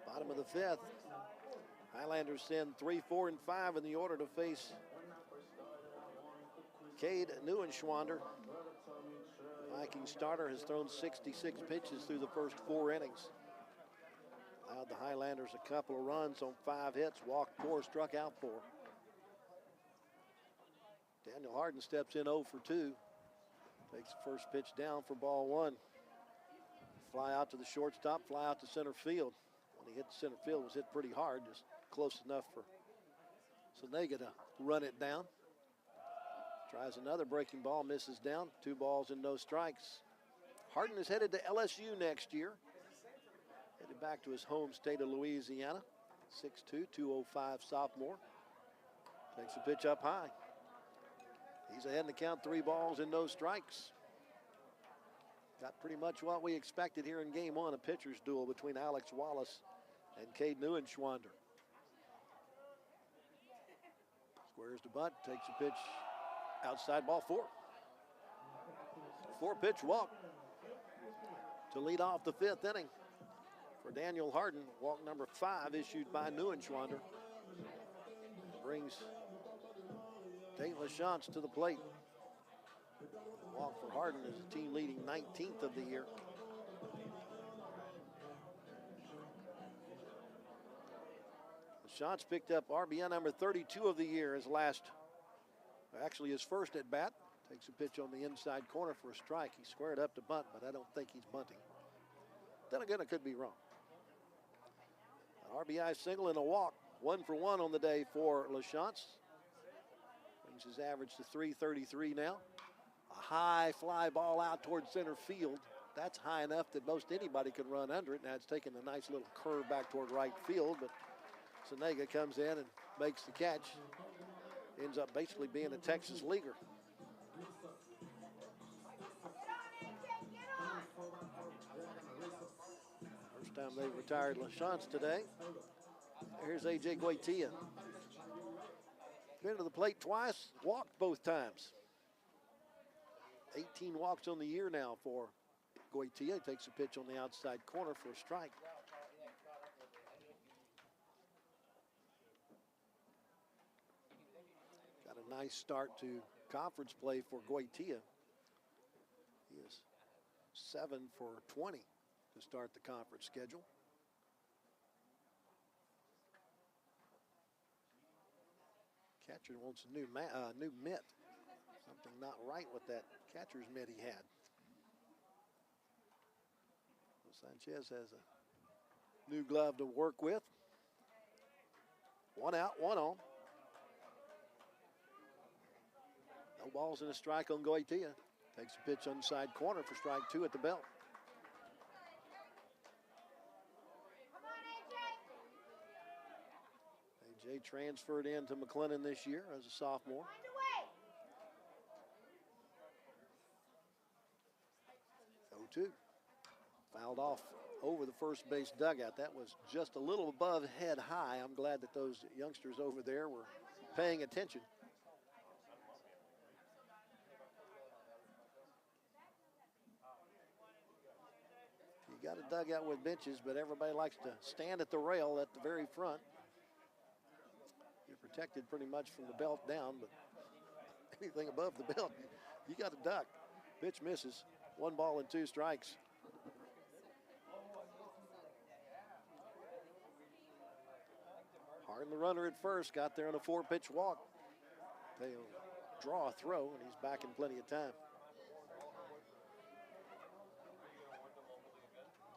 Bottom of the 5th. Highlanders send 3, 4, and 5 in the order to face Cade Neuenschwander. The Viking starter has thrown 66 pitches through the first 4 innings. Allowed the Highlanders a couple of runs on 5 hits, walked 4, struck out 4. Daniel Harden steps in 0 for 2. Takes the first pitch down for ball 1. Fly out to the shortstop, fly out to center field. When he hit center field, was hit pretty hard, just close enough for Senega to run it down. Tries another breaking ball, misses down. 2 balls and no strikes. Harden is headed to LSU next year. Headed back to his home state of Louisiana. 6'2", 205 sophomore. Takes a pitch up high. He's ahead in the count, 3 balls and no strikes. Got pretty much what we expected here in game 1, a pitcher's duel between Alex Wallace and Cade Neuenschwander. Squares the bunt, takes a pitch outside, ball 4. 4-pitch walk to lead off the 5th inning for Daniel Harden. Walk number 5 issued by Neuenschwander. Brings Tate LaChance to the plate. Walk for Harden is a team leading 19th of the year. LaChance picked up RBI number 32 of the year, actually his first at bat. Takes a pitch on the inside corner for a strike. He squared up to bunt, but I don't think he's bunting. Then again, I could be wrong. An RBI single and a walk. 1 for 1 on the day for LaChance. Brings his average to .333 now. A high fly ball out towards center field. That's high enough that most anybody can run under it. Now it's taking a nice little curve back toward right field, but Senega comes in and makes the catch. Ends up basically being a Texas leaguer. First time they've retired LaChance today. Here's A.J. Guaitia. Been to the plate twice, walked both times. 18 walks on the year now for Guaitia. Takes a pitch on the outside corner for a strike. Got a nice start to conference play for Guaitia. He is 7 for 20 to start the conference schedule. Catch Catcher wants a new mitt. Something not right with that catcher's mitt he had. Sanchez has a new glove to work with. 1 out, 1 on. No balls and a strike on Goitia. Takes a pitch inside corner for strike 2 at the belt. AJ transferred into McLennan this year as a sophomore. 0-2. Fouled off over the first base dugout. That was just a little above head high. I'm glad that those youngsters over there were paying attention. You got a dugout with benches, but everybody likes to stand at the rail at the very front. You're protected pretty much from the belt down, but anything above the belt, you got to duck. Pitch misses. 1 ball and 2 strikes. Hard the runner at first, got there on a 4-pitch walk. They'll draw a throw, and he's back in plenty of time.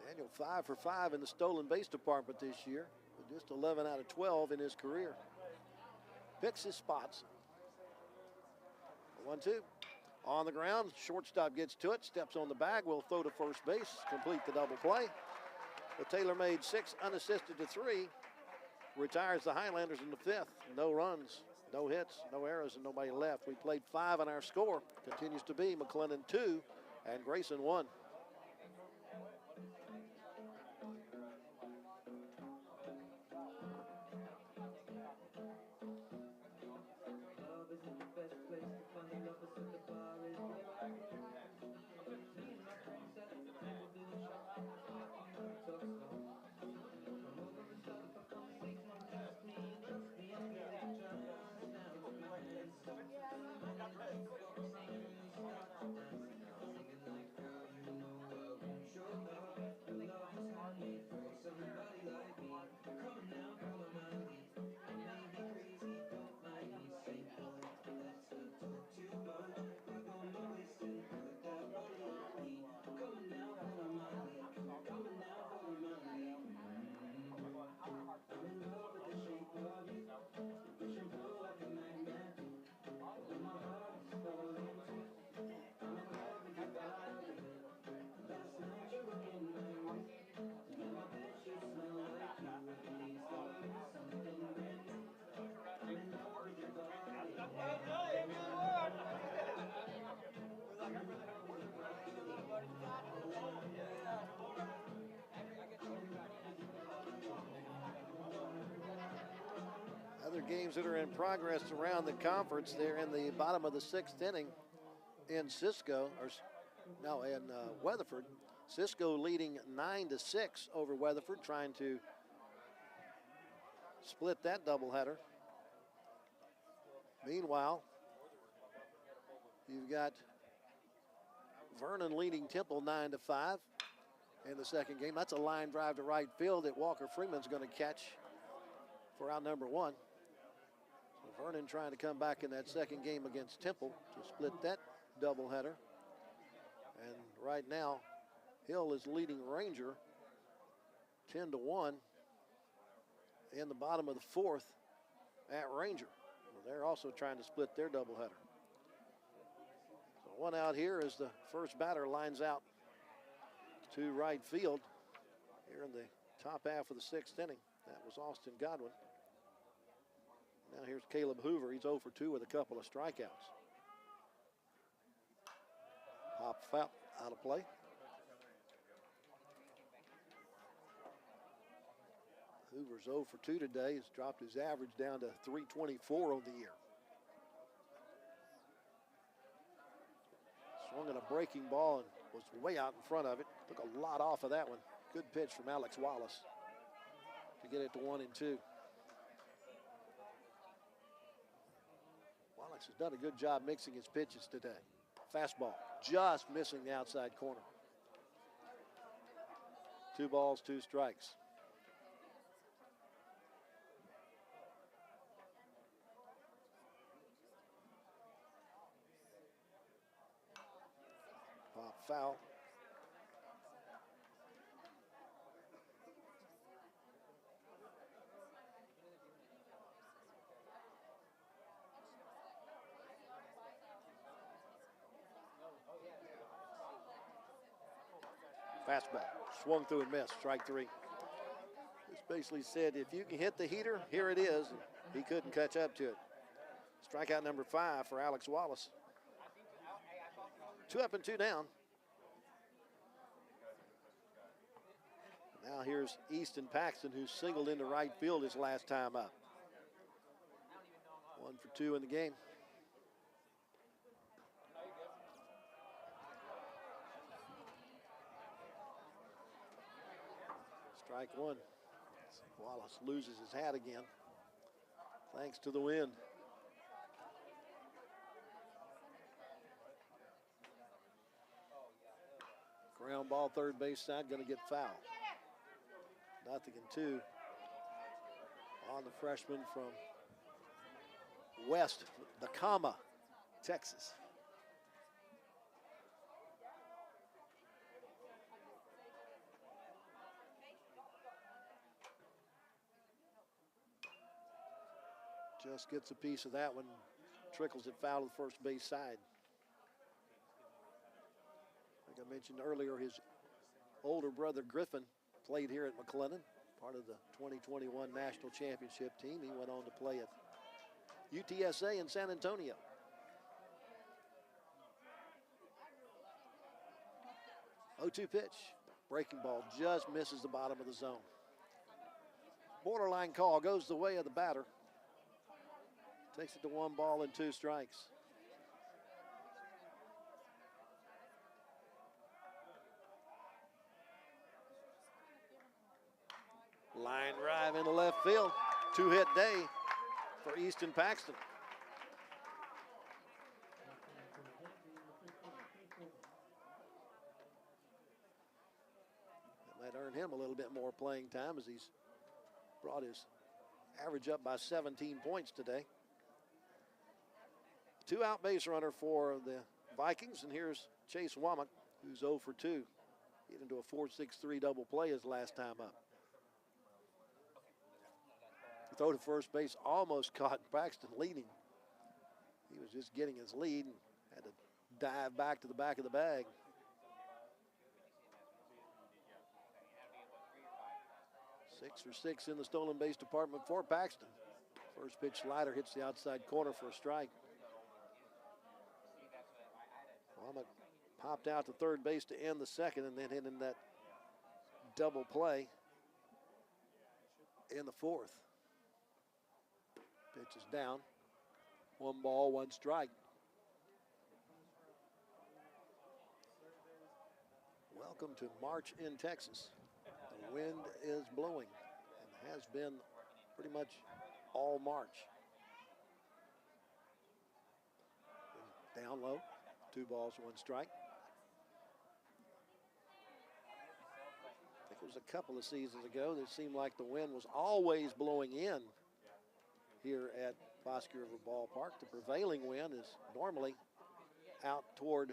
Daniel 5 for 5 in the stolen base department this year, with just 11 out of 12 in his career. Picks his spots. 1-2. On the ground, shortstop gets to it, steps on the bag, will throw to first base, complete the double play. The Taylor made 6 unassisted to 3. Retires the Highlanders in the 5th. No runs, no hits, no errors, and nobody left. We played 5 on our score. Continues to be McLennan 2 and Grayson 1. Other games that are in progress around the conference, they're in the bottom of the 6th inning in Cisco, in Weatherford. Cisco leading 9-6 over Weatherford, trying to split that doubleheader. Meanwhile, you've got Vernon leading Temple 9-5 in the second game. That's a line drive to right field that Walker Freeman's going to catch for out number 1. So Vernon trying to come back in that second game against Temple to split that doubleheader. And right now, Hill is leading Ranger 10-1 in the bottom of the 4th at Ranger. They're also trying to split their doubleheader. So 1 out here as the first batter lines out to right field here in the top half of the 6th inning. That was Austin Godwin. Now here's Caleb Hoover. He's 0 for 2 with a couple of strikeouts. Pop foul out of play. Hoover's 0 for 2 today. He's dropped his average down to .324 on the year. Swung at a breaking ball and was way out in front of it. Took a lot off of that one. Good pitch from Alex Wallace to get it to 1-2. Wallace has done a good job mixing his pitches today. Fastball just missing the outside corner. 2 balls, 2 strikes. foul. Fastball, swung through and missed, strike 3. This basically said, if you can hit the heater, here it is. He couldn't catch up to it. Strikeout number 5 for Alex Wallace. 2 up and 2 down. Now here's Easton Paxton, who singled into right field his last time up. 1 for 2 in the game. Strike 1. Wallace loses his hat again, thanks to the wind. Ground ball, third base side, going to get foul. 0-2 on the freshman from West Nakama, Texas. Just gets a piece of that one, trickles it foul to the first base side. Like I mentioned earlier, his older brother Griffin played here at McLennan, part of the 2021 National Championship team. He went on to play at UTSA in San Antonio. Oh, 2 pitch. Breaking ball just misses the bottom of the zone. Borderline call goes the way of the batter. Takes it to 1 ball and 2 strikes. Line drive into left field. 2-hit day for Easton Paxton. That might earn him a little bit more playing time, as he's brought his average up by 17 points today. 2 out base runner for the Vikings, and here's Chase Womack, who's 0 for 2. Get into a 4-6-3 double play his last time up. The throw to first base almost caught Paxton leading. He was just getting his lead and had to dive back to the back of the bag. Six for 6 in the stolen base department for Paxton. First pitch slider hits the outside corner for a strike. Womack popped out to third base to end the second, and then hit in that double play in the fourth. Pitch is down. 1 ball, 1 strike. Welcome to March in Texas. The wind is blowing and has been pretty much all March. Down low. 2 balls, 1 strike. I think it was a couple of seasons ago that it seemed like the wind was always blowing in here at Bosque River Ballpark. The prevailing wind is normally out toward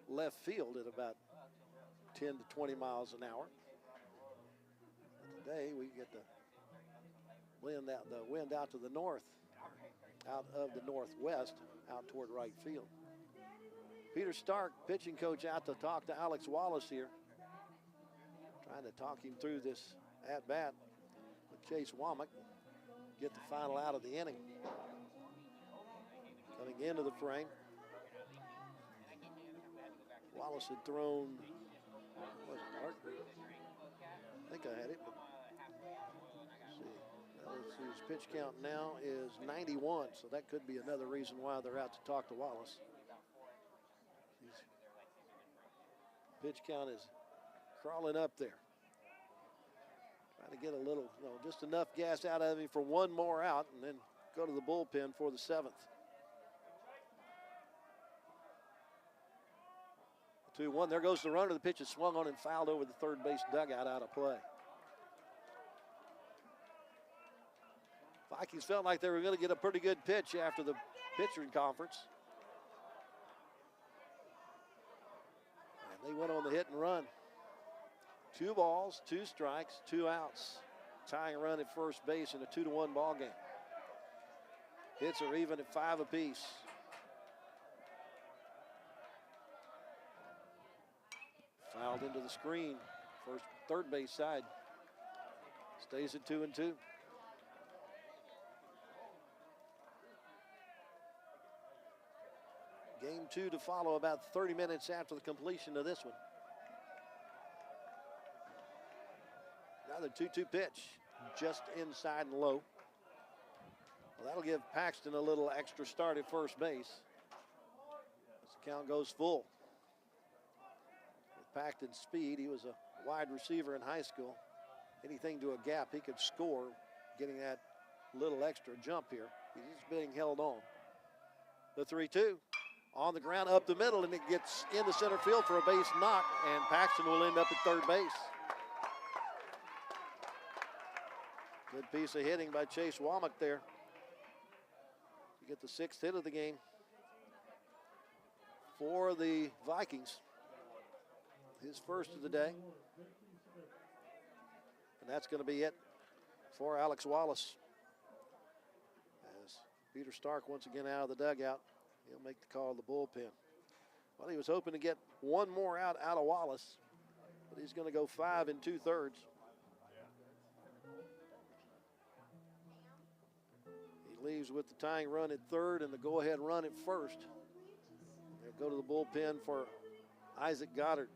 left field at about 10 to 20 miles an hour. But today we get the wind out to the north, out of the northwest, out toward right field. Peter Stark, pitching coach, out to talk to Alex Wallace here. Trying to talk him through this at-bat with Chase Womack. Get the final out of the inning. Coming into the frame. Wallace had thrown, was it Mark? I think I had it. Let's see. Let's see. His pitch count now is 91, so that could be another reason why they're out to talk to Wallace. Pitch count is crawling up there. Trying to get a little, just enough gas out of him for 1 more out, and then go to the bullpen for the 7th. 2-1. There goes the runner. The pitch is swung on and fouled over the third base dugout, out of play. Vikings felt like they were going to get a pretty good pitch after the pitching conference. They went on the hit and run. 2 balls, 2 strikes, 2 outs. Tying run at first base in a 2-1 ball game. Hits are even at 5 apiece. Fouled into the screen. Third base side. Stays at 2-2. Game 2 to follow about 30 minutes after the completion of this one. Another 2-2 pitch, just inside and low. Well, that'll give Paxton a little extra start at first base as the count goes full. With Paxton's speed, he was a wide receiver in high school. Anything to a gap, he could score, getting that little extra jump here. He's being held on. The 3-2 on the ground up the middle, and it gets into center field for a base knock, and Paxton will end up at third base. Good piece of hitting by Chase Womack there to get the 6th hit of the game for the Vikings. His first of the day. And that's going to be it for Alex Wallace. As Peter Stark once again out of the dugout, he'll make the call of the bullpen. Well, he was hoping to get one more out of Wallace, but he's going to go 5 2/3. He leaves with the tying run at third and the go-ahead run at first. They'll go to the bullpen for Isaac Goddard.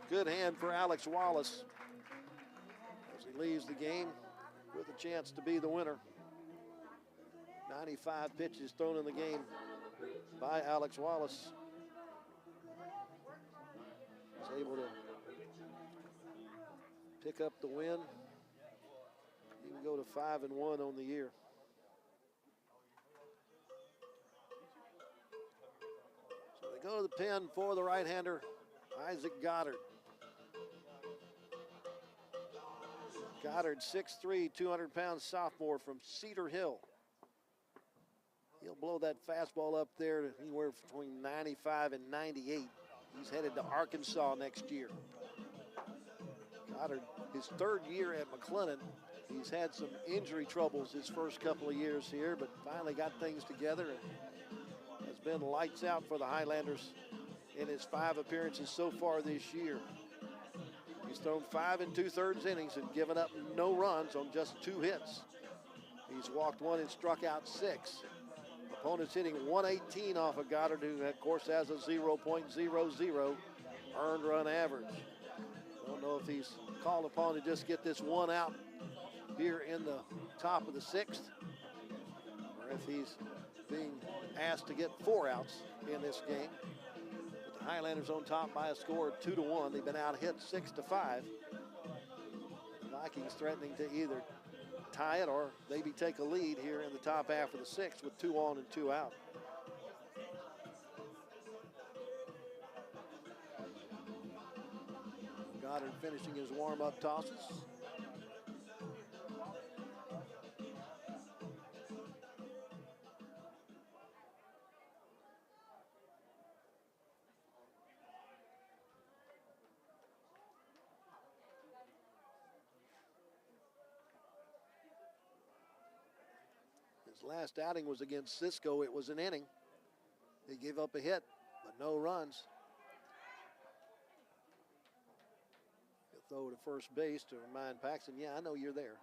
Good hand for Alex Wallace as he leaves the game with a chance to be the winner. 95 pitches thrown in the game by Alex Wallace. He's able to pick up the win. He can go to 5-1 on the year. So they go to the pen for the right-hander, Isaac Goddard. Goddard, 6'3", 200-pound sophomore from Cedar Hill. He'll blow that fastball up there to anywhere between 95 and 98. He's headed to Arkansas next year. Goddard, his 3rd year at McLennan. He's had some injury troubles his first couple of years here, but finally got things together and has been lights out for the Highlanders in his 5 appearances so far this year. He's thrown 5 2/3 innings and given up no runs on just 2 hits. He's walked 1 and struck out 6. Opponents hitting 118 off of Goddard, who of course has a 0.00 earned run average. Don't know if he's called upon to just get this 1 out here in the top of the 6th, or if he's being asked to get 4 outs in this game. But the Highlanders on top by a score of 2-1. They've been out hit 6-5. The Vikings threatening to either tie it or maybe take a lead here in the top half of the 6th with 2 on and 2 out. Goddard finishing his warm-up tosses. His last outing was against Cisco. It was an inning. He gave up a hit, but no runs. He'll throw to first base to remind Paxton, yeah, I know you're there.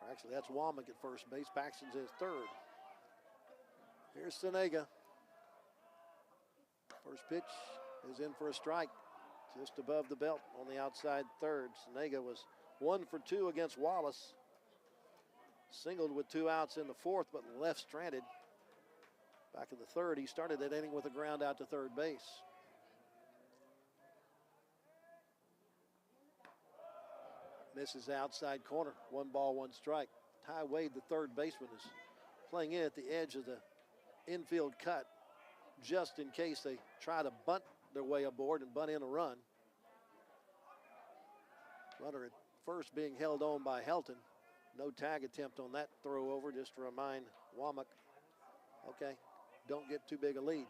Actually, that's Womack at first base. Paxton's his 3rd. Here's Senega. First pitch is in for a strike. Just above the belt on the outside 3rd. Senega was 1 for 2 against Wallace. Singled with 2 outs in the 4th, but left stranded. Back in the 3rd, he started that inning with a ground out to 3rd base. Misses outside corner. 1 ball, 1 strike. Ty Wade, the 3rd baseman, is playing in at the edge of the infield cut just in case they try to bunt their way aboard and bunt in a run. Runner at first being held on by Helton. No tag attempt on that throw over, just to remind Womack, okay, don't get too big a lead.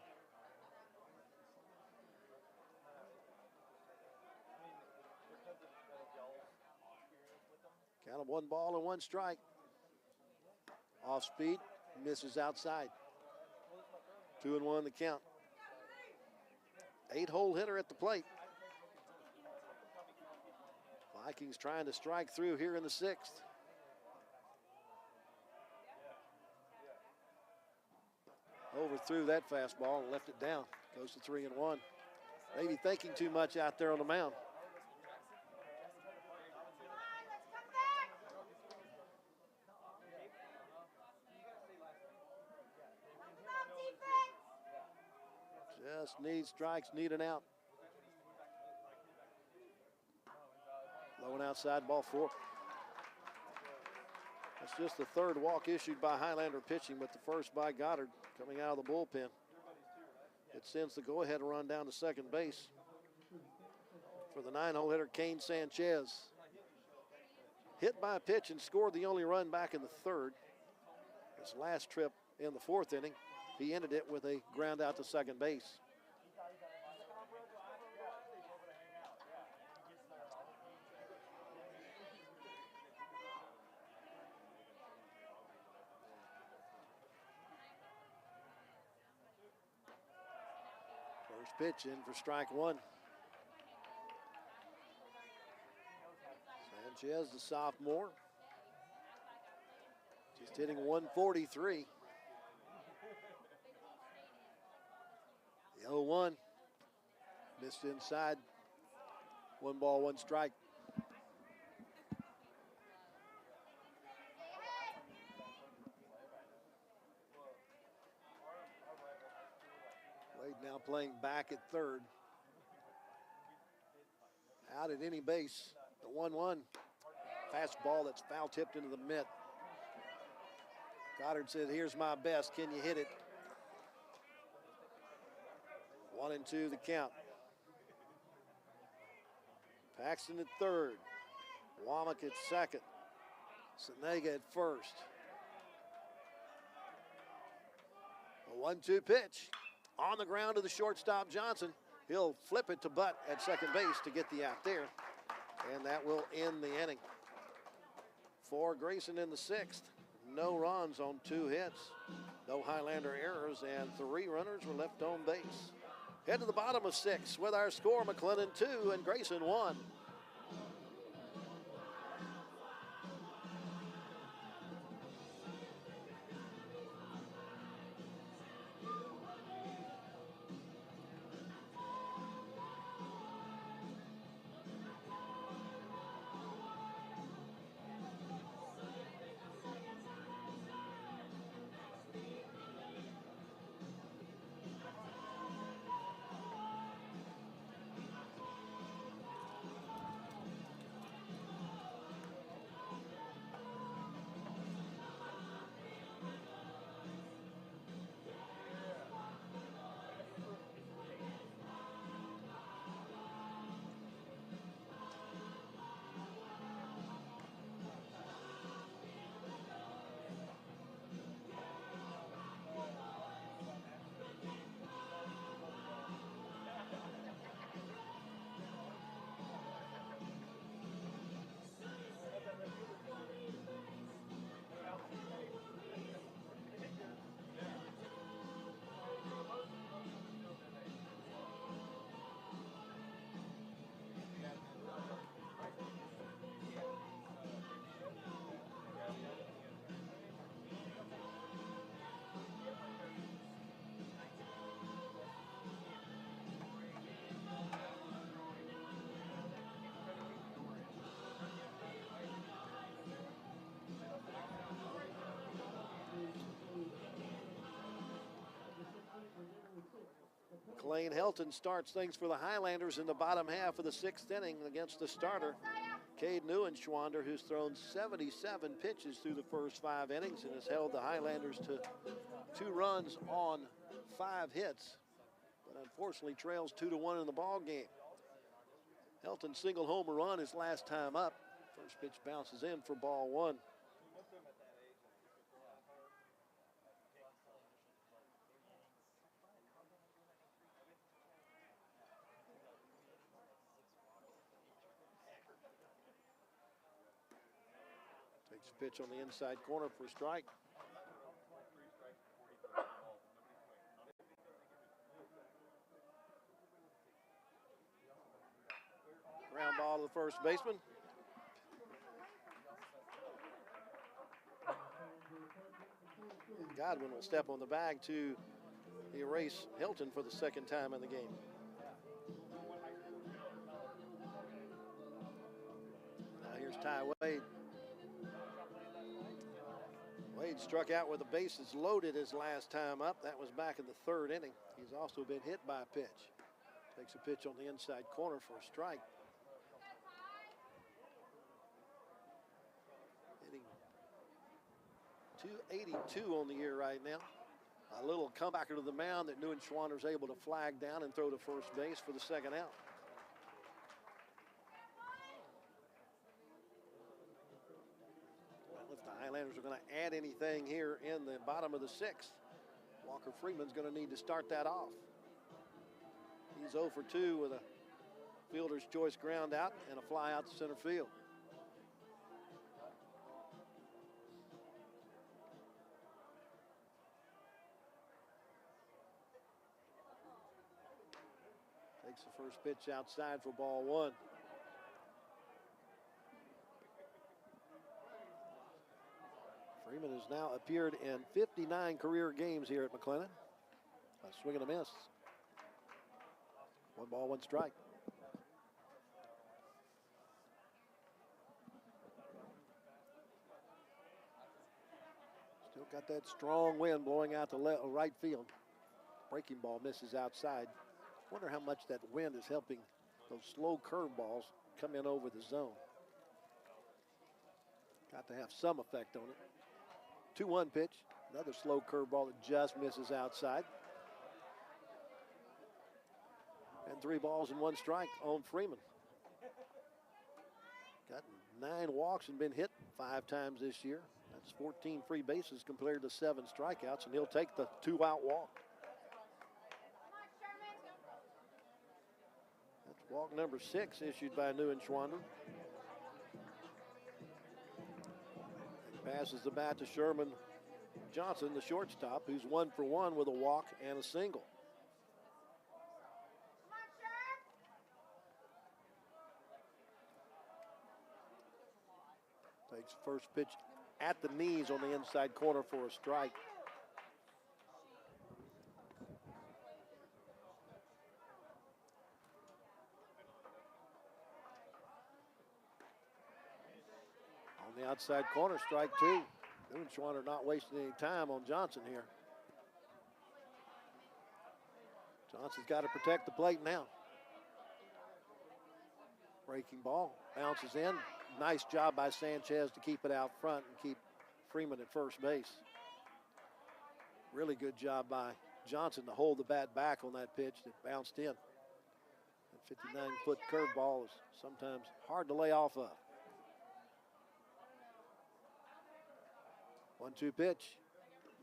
Count of 1 ball and 1 strike. Off speed, misses outside. 2-1 the count. 8-hole hitter at the plate. Vikings trying to strike through here in the 6th. Overthrew that fastball and left it down. Goes to 3-1. Maybe thinking too much out there on the mound. Just needs strikes, need an out. Low and outside, ball 4. That's just the 3rd walk issued by Highlander pitching, but the first by Goddard coming out of the bullpen. It sends the go-ahead run down to second base for the 9-hole hitter, Kane Sanchez. Hit by a pitch and scored the only run back in the 3rd. His last trip in the 4th inning, he ended it with a ground out to second base. First pitch in for strike 1. Sanchez, the sophomore, just hitting 143. The 0-1, missed inside. 1 ball, 1 strike. Wade now playing back at 3rd. Out at any base, the 1-1. Fastball that's foul tipped into the mitt. Goddard said, here's my best, can you hit it? 1-2 the count. Paxton at 3rd. Womack at 2nd. Senega at 1st. A 1-2 pitch. On the ground to the shortstop, Johnson. He'll flip it to Butt at second base to get the out there. And that will end the inning. For Grayson in the 6th. No runs on 2 hits. No Highlander errors, and 3 runners were left on base. Head to the bottom of 6 with our score, McLennan 2 and Grayson 1. Lane Helton starts things for the Highlanders in the bottom half of the 6th inning against the starter, Cade Neuenschwander, who's thrown 77 pitches through the first 5 innings and has held the Highlanders to 2 runs on 5 hits, but unfortunately trails 2-1 in the ball game. Helton single homer run his last time up. First pitch bounces in for ball one. Takes a pitch on the inside corner for a strike. Ground ball to the first baseman. Godwin will step on the bag to erase Helton for the second time in the game. Now here's Ty Wade. Wade struck out with the bases loaded his last time up. That was back in the third inning. He's also been hit by a pitch. Takes a pitch on the inside corner for a strike. Hitting .282 on the year right now. A little comebacker to the mound that Neuenschwander's able to flag down and throw to first base for the second out. Well, if the Highlanders are going to add anything here in the bottom of the sixth, Walker Freeman's going to need to start that off. He's 0 for 2 with a fielder's choice ground out and a fly out to center field. Takes the first pitch outside for ball one. Freeman has now appeared in 59 career games here at McLennan. A swing and a miss. 1 ball, 1 strike. Still got that strong wind blowing out to right field. Breaking ball misses outside. Wonder how much that wind is helping those slow curveballs come in over the zone. Got to have some effect on it. 2-1 pitch. Another slow curveball that just misses outside. And 3 balls and 1 strike on Freeman. Got 9 walks and been hit 5 times this year. That's 14 free bases compared to 7 strikeouts, and he'll take the 2-out walk. That's walk number 6 issued by Neuenschwander. Passes the bat to Sherman Johnson, the shortstop, who's 1 for 1 with a walk and a single. Takes first pitch at the knees on the inside corner for a strike. On the outside corner, strike 2. Neuenschwander not wasting any time on Johnson here. Johnson's got to protect the plate now. Breaking ball, bounces in. Nice job by Sanchez to keep it out front and keep Freeman at first base. Really good job by Johnson to hold the bat back on that pitch that bounced in. That 59-foot curveball is sometimes hard to lay off of. 1-2 pitch.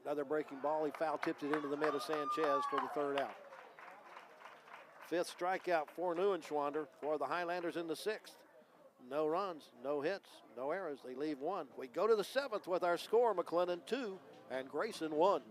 Another breaking ball. He foul tipped it into the mid of Sanchez for the 3rd out. 5th strikeout for Neuenschwander for the Highlanders in the 6th. No runs, no hits, no errors. They leave 1. We go to the 7th with our score, McLennan 2 and Grayson 1.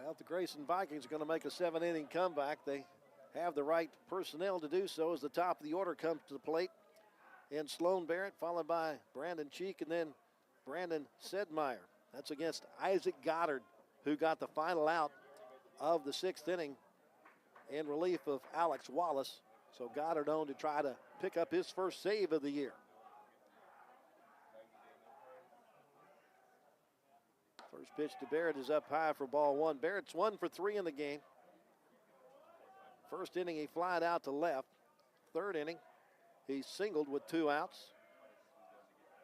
Well, if the Grayson Vikings are going to make a 7-inning comeback, they have the right personnel to do so as the top of the order comes to the plate. In Sloan Barrett, followed by Brandon Cheek and then Brandon Sedmeyer. That's against Isaac Goddard, who got the final out of the 6th inning in relief of Alex Wallace. So Goddard on to try to pick up his first save of the year. First pitch to Barrett is up high for ball 1. Barrett's 1 for 3 in the game. First inning, he flied out to left. Third inning, he singled with 2 outs,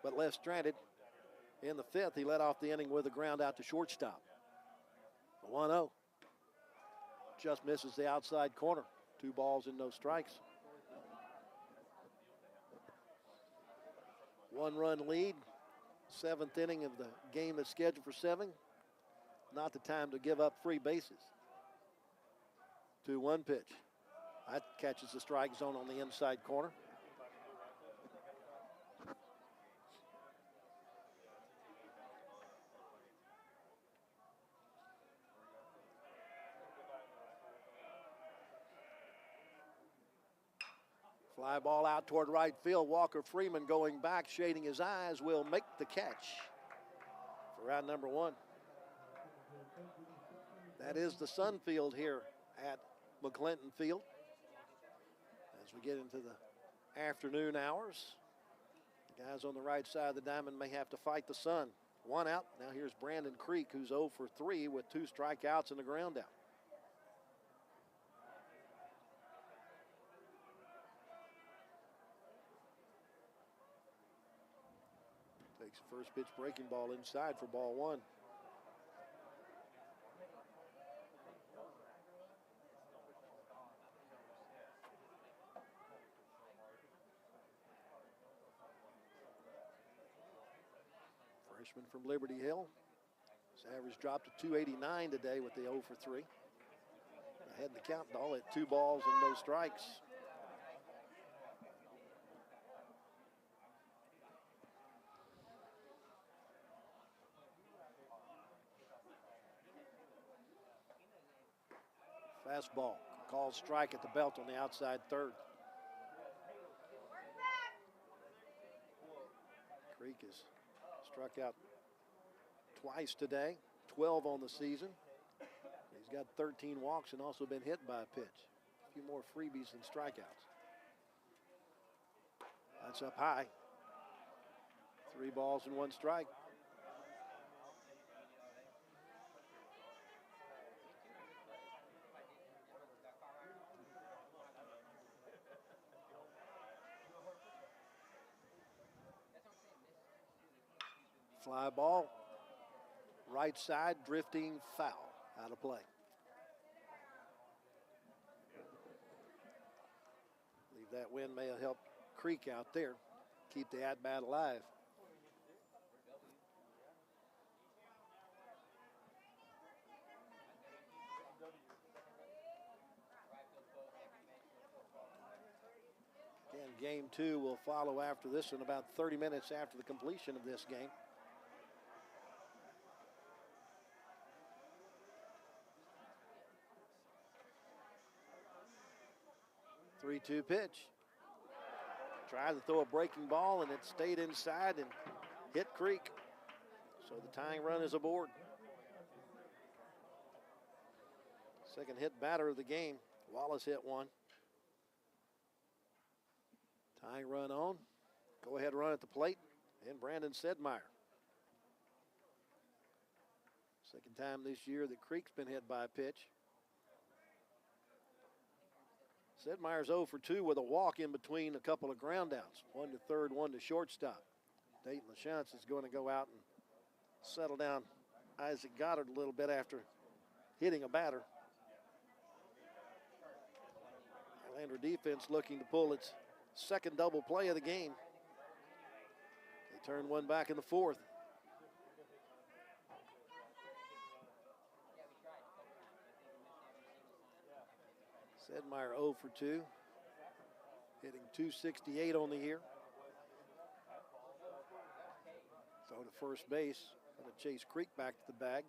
but left stranded. In the 5th, he led off the inning with a ground out to shortstop. 1-0. Just misses the outside corner. 2 balls and no strikes. 1-run lead. 7th inning of the game is scheduled for 7. Not the time to give up free bases. 2-1 pitch. That catches the strike zone on the inside corner. Fly ball out toward right field. Walker Freeman going back, shading his eyes, will make the catch for round number 1. That is the Sun Field here at McLennan Field. As we get into the afternoon hours, the guys on the right side of the diamond may have to fight the sun. 1 out. Now here's Brandon Creek, who's 0 for 3 with 2 strikeouts and a ground out. Takes the first pitch breaking ball inside for ball 1. Freshman from Liberty Hill. His average dropped to 289 today with the 0 for 3. Ahead in the count, all at 2 balls and no strikes. Fastball, called strike at the belt on the outside third. Creek has struck out twice today, 12 on the season. He's got 13 walks and also been hit by a pitch. A few more freebies than strikeouts. That's up high. 3 balls and 1 strike. Fly ball, right side, drifting foul, out of play. I believe that win may have helped Creek out there, keep the at-bat alive. Again, game 2 will follow after this in about 30 minutes after the completion of this game. 3-2 pitch. Tried to throw a breaking ball and it stayed inside and hit Creek. So the tying run is aboard. Second hit batter of the game. Wallace hit one. Tying run on. Go ahead run at the plate. And Brandon Sedmeyer. Second time this year that Creek's been hit by a pitch. Sedmeyer's 0 for 2 with a walk in between a couple of ground outs. 1 to third, 1 to shortstop. Dayton LaChance is going to go out and settle down Isaac Goddard a little bit after hitting a batter. Lander defense looking to pull its second double play of the game. They turn one back in the 4th. Sedmeyer 0 for 2, hitting .268 on the year. Throw to first base, going to chase Creek back to the bag.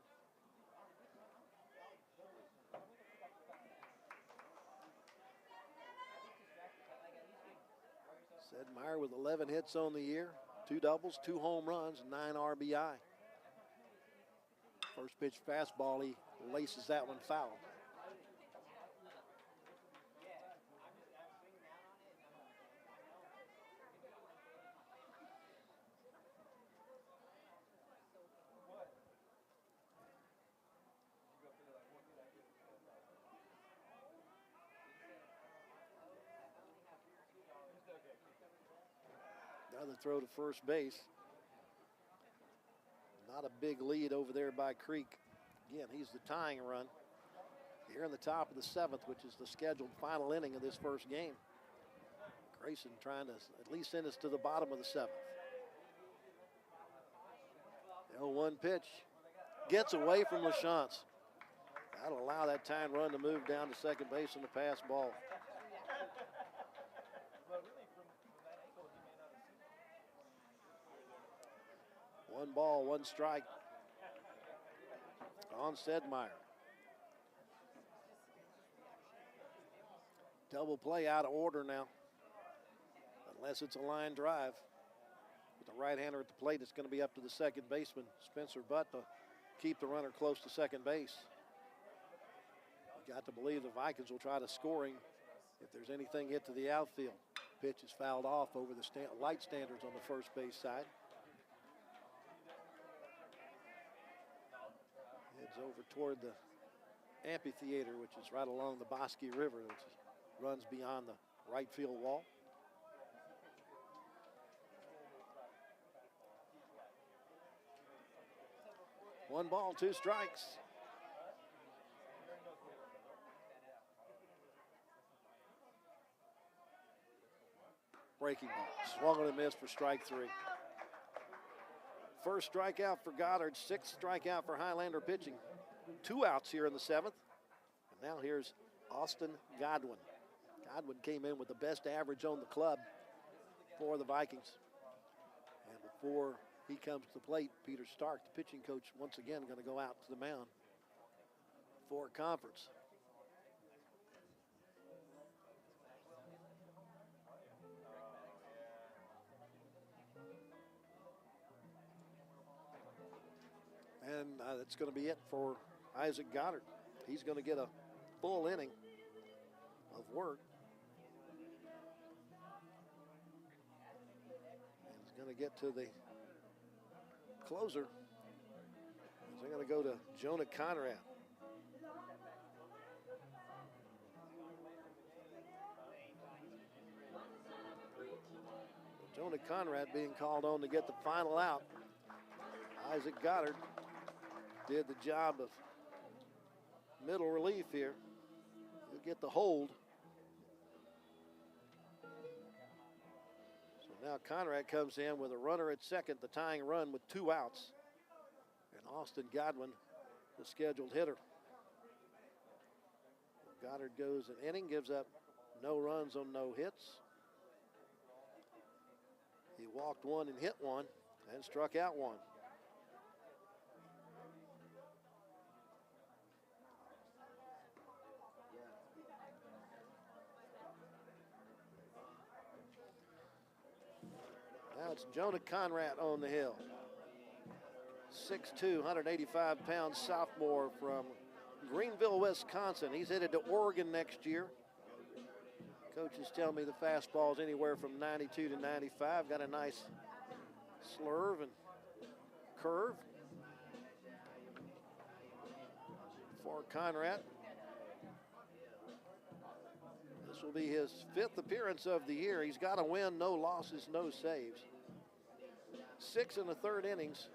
Sedmeyer with 11 hits on the year, 2 doubles, 2 home runs, 9 RBI. First pitch fastball, he laces that one foul. Another throw to first base. Not a big lead over there by Creek. Again, he's the tying run here in the top of the 7th, which is the scheduled final inning of this first game. Grayson trying to at least send us to the bottom of the 7th. The 0-1 pitch gets away from LaChance. That'll allow that tying run to move down to second base on the pass ball. One ball, 1 strike on Sedmeyer. Double play out of order now, unless it's a line drive. With the right-hander at the plate, it's going to be up to the second baseman, Spencer Butt, to keep the runner close to second base. You got to believe the Vikings will try to scoring if there's anything hit to the outfield. Pitch is fouled off over the light standards on the first base side. Heads over toward the amphitheater, which is right along the Bosque River, which runs beyond the right field wall. One ball, 2 strikes. Breaking ball, swung and missed for strike 3. First strikeout for Goddard, 6th strikeout for Highlander pitching. 2 outs here in the 7th. And now here's Austin Godwin. Godwin came in with the best average on the club for the Vikings. And before he comes to the plate, Peter Stark, the pitching coach, once again going to go out to the mound for conference. And that's going to be it for Isaac Goddard. He's going to get a full inning of work. And he's going to get to the closer. They're going to go to Jonah Conrad. Jonah Conrad being called on to get the final out. Isaac Goddard did the job of middle relief here. He'll get the hold. So now Conrad comes in with a runner at second, the tying run with 2 outs. And Austin Godwin, the scheduled hitter. Goddard goes an inning, gives up no runs on no hits. He walked 1 and hit 1 and struck out 1. Now it's Jonah Conrad on the hill. 6'2", 185-pound sophomore from Greenville, Wisconsin. He's headed to Oregon next year. Coaches tell me the fastball is anywhere from 92 to 95. Got a nice slurve and curve for Conrad. This will be his 5th appearance of the year. He's got a win, no losses, no saves. 6 in the 3rd innings.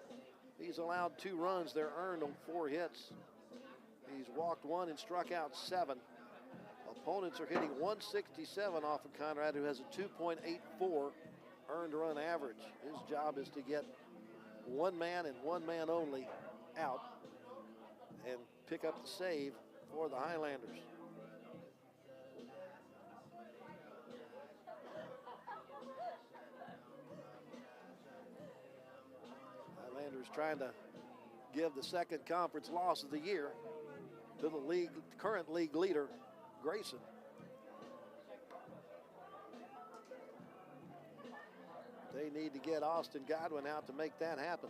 He's allowed 2 runs. They're earned on 4 hits. He's walked 1 and struck out 7. Opponents are hitting 167 off of Conrad, who has a 2.84 earned run average. His job is to get 1 man and 1 man only out and pick up the save for the Highlanders. Highlanders trying to give the 2nd conference loss of the year to the current league leader, Grayson. They need to get Austin Godwin out to make that happen.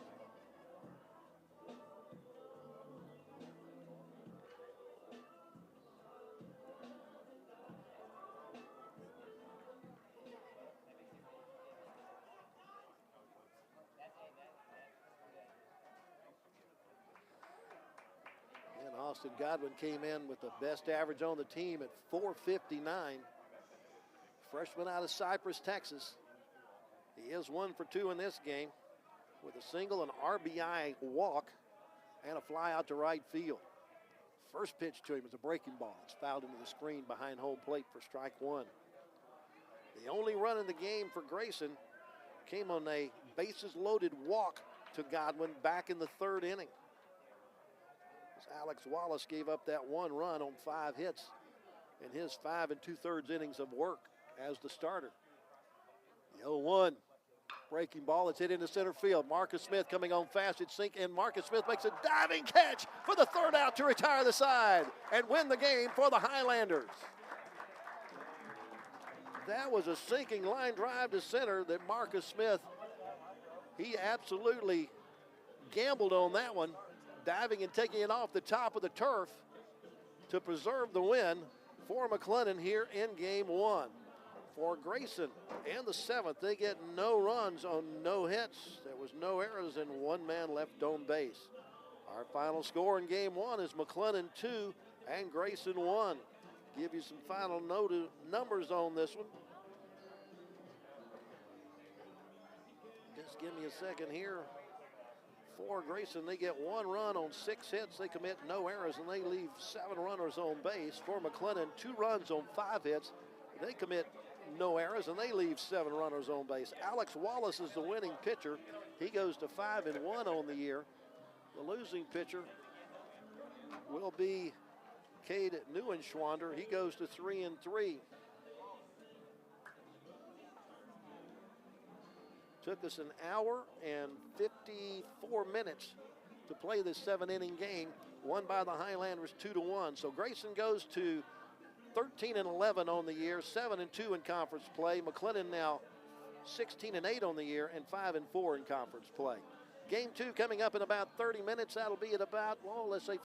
And Austin Godwin came in with the best average on the team at .459. Freshman out of Cypress, Texas. He is 1 for 2 in this game with a single, an RBI walk, and a fly out to right field. First pitch to him is a breaking ball. It's fouled into the screen behind home plate for strike one. The only run in the game for Grayson came on a bases loaded walk to Godwin back in the third inning. As Alex Wallace gave up that one run on 5 hits in his 5 2/3 innings of work as the starter. The 0-1 breaking ball. It's hit into center field. Marcus Smith coming on fast. It's sinking, and Marcus Smith makes a diving catch for the third out to retire the side and win the game for the Highlanders. That was a sinking line drive to center that Marcus Smith, he absolutely gambled on that one, diving and taking it off the top of the turf to preserve the win for McLennan here in game one. For Grayson and the 7th, they get no runs on no hits. There was no errors and 1 man left on base. Our final score in game one is McLennan 2 and Grayson 1. Give you some final numbers on this one. Just give me a second here. For Grayson, they get 1 run on 6 hits. They commit no errors, and they leave 7 runners on base. For McLennan, 2 runs on 5 hits. They commit no errors, and they leave 7 runners on base. Alex Wallace is the winning pitcher. He goes to 5-1 on the year. The losing pitcher will be Cade Neuenschwander. He goes to 3-3. Took us an hour and 54 minutes to play this 7-inning game, won by the Highlanders 2-1. So Grayson goes to 13-11 on the year, 7-2 in conference play. McLennan now 16-8 on the year and 5-4 in conference play. Game 2 coming up in about 30 minutes. That'll be at about, well, let's say